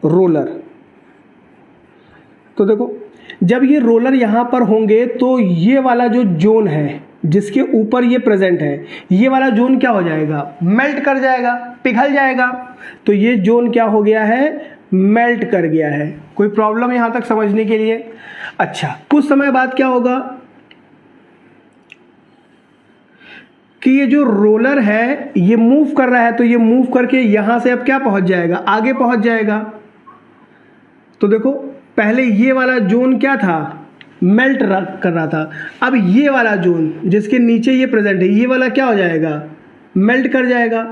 रोलर। तो देखो, जब ये रोलर यहां पर होंगे तो ये वाला जो जोन है जिसके ऊपर ये प्रेजेंट है, ये वाला जोन क्या हो जाएगा? मेल्ट कर जाएगा, पिघल जाएगा। तो ये जोन क्या हो गया है? मेल्ट कर गया है। कोई प्रॉब्लम यहां तक समझने के लिए? अच्छा, कुछ समय बाद क्या होगा कि ये जो रोलर है ये मूव कर रहा है, तो ये मूव करके यहां से अब क्या पहुंच जाएगा? आगे पहुंच जाएगा। तो देखो, पहले ये वाला जोन क्या था? मेल्ट कर रहा था। अब ये वाला जोन जिसके नीचे ये प्रेजेंट है, ये वाला क्या हो जाएगा? मेल्ट कर जाएगा।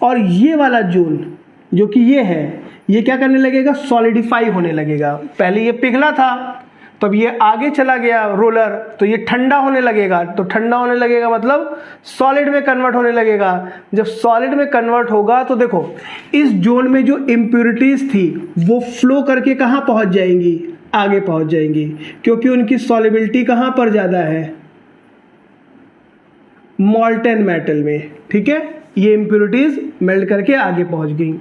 और ये वाला जोन जो कि ये है, ये क्या करने लगेगा? सॉलिडिफाई होने लगेगा। पहले ये पिघला था, तब ये आगे चला गया रोलर, तो ये ठंडा होने लगेगा। तो ठंडा होने लगेगा मतलब सॉलिड में कन्वर्ट होने लगेगा। जब सॉलिड में कन्वर्ट होगा तो देखो, इस जोन में जो इम्प्योरिटीज थी वो फ्लो करके कहाँ पहुंच जाएंगी? आगे पहुंच जाएंगी, क्योंकि उनकी सॉल्युबिलिटी कहाँ पर ज़्यादा है? मॉल्टन मेटल में। ठीक है, ये इम्प्योरिटीज मेल्ट करके आगे पहुंच गई।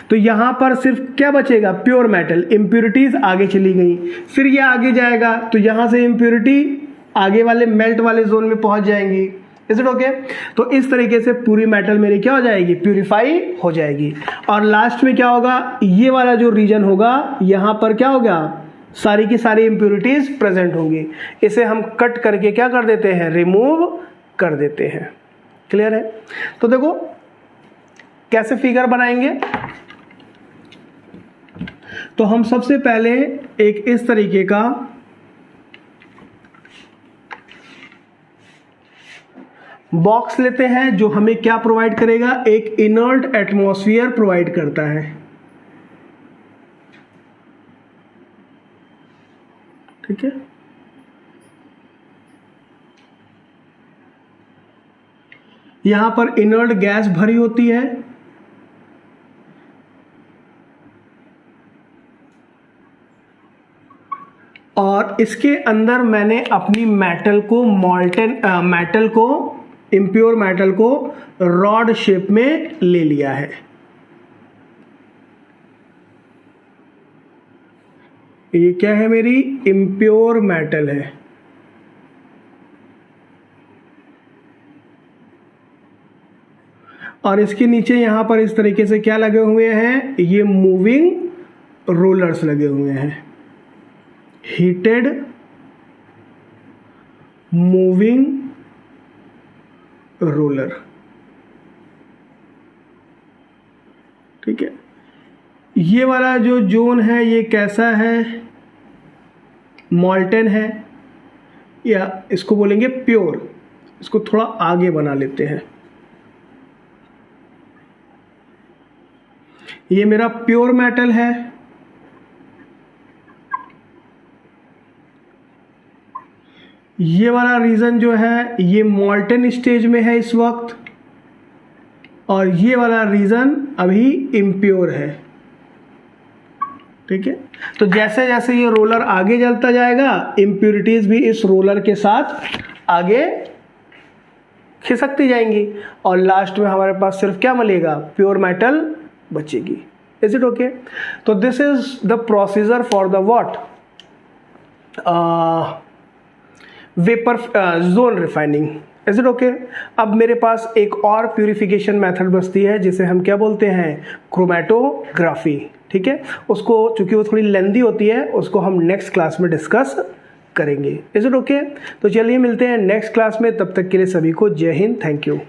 तो यहां पर सिर्फ क्या बचेगा? Pure metal. इम्प्योरिटीज आगे चली गई, फिर ये आगे जाएगा, तो यहां से इम्प्योरिटी आगे वाले मेल्ट वाले जोन में पहुंच जाएंगी। Is it okay? तो इस तरीके से पूरी मेटल मेरी क्या हो जाएगी? प्यूरिफाई हो जाएगी। और लास्ट में क्या होगा? ये वाला जो रीजन होगा, यहां पर क्या होगा? सारी की सारी इम्प्योरिटीज प्रेजेंट होंगी। इसे हम कट करके क्या कर देते हैं? रिमूव कर देते हैं। क्लियर है? तो देखो कैसे फिगर बनाएंगे। तो हम सबसे पहले एक इस तरीके का बॉक्स लेते हैं जो हमें क्या प्रोवाइड करेगा? एक इनर्ट एटमॉस्फेयर प्रोवाइड करता है। ठीक है, यहां पर इनर्ट गैस भरी होती है, और इसके अंदर मैंने अपनी मेटल को इम्प्योर मेटल को रॉड शेप में ले लिया है। ये क्या है? मेरी इम्प्योर मेटल है। और इसके नीचे यहाँ पर इस तरीके से क्या लगे हुए हैं, ये मूविंग रोलर्स लगे हुए हैं, हीटेड मूविंग रोलर। ठीक है, ये वाला जो जोन है ये कैसा है, मॉल्टेन है, या इसको बोलेंगे प्योर। इसको थोड़ा आगे बना लेते हैं, ये मेरा प्योर मेटल है। ये वाला रीजन जो है ये मॉल्टेन स्टेज में है इस वक्त, और ये वाला रीजन अभी इम्प्योर है। ठीक है, तो जैसे जैसे ये रोलर आगे चलता जाएगा, इम्प्योरिटीज भी इस रोलर के साथ आगे खिसकती जाएंगी, और लास्ट में हमारे पास सिर्फ क्या मिलेगा, प्योर मेटल बचेगी। Is it okay? तो this is the procedure for the what, vapour zone refining. Is it okay? अब मेरे पास एक और प्यूरिफिकेशन मेथड बचती है जिसे हम क्या बोलते हैं, क्रोमैटोग्राफी। ठीक है, उसको चूंकि वो थोड़ी लेंदी होती है, उसको हम नेक्स्ट क्लास में डिस्कस करेंगे। Is it okay? तो चलिए मिलते हैं नेक्स्ट क्लास में, तब तक के लिए सभी को जय हिंद, थैंक यू।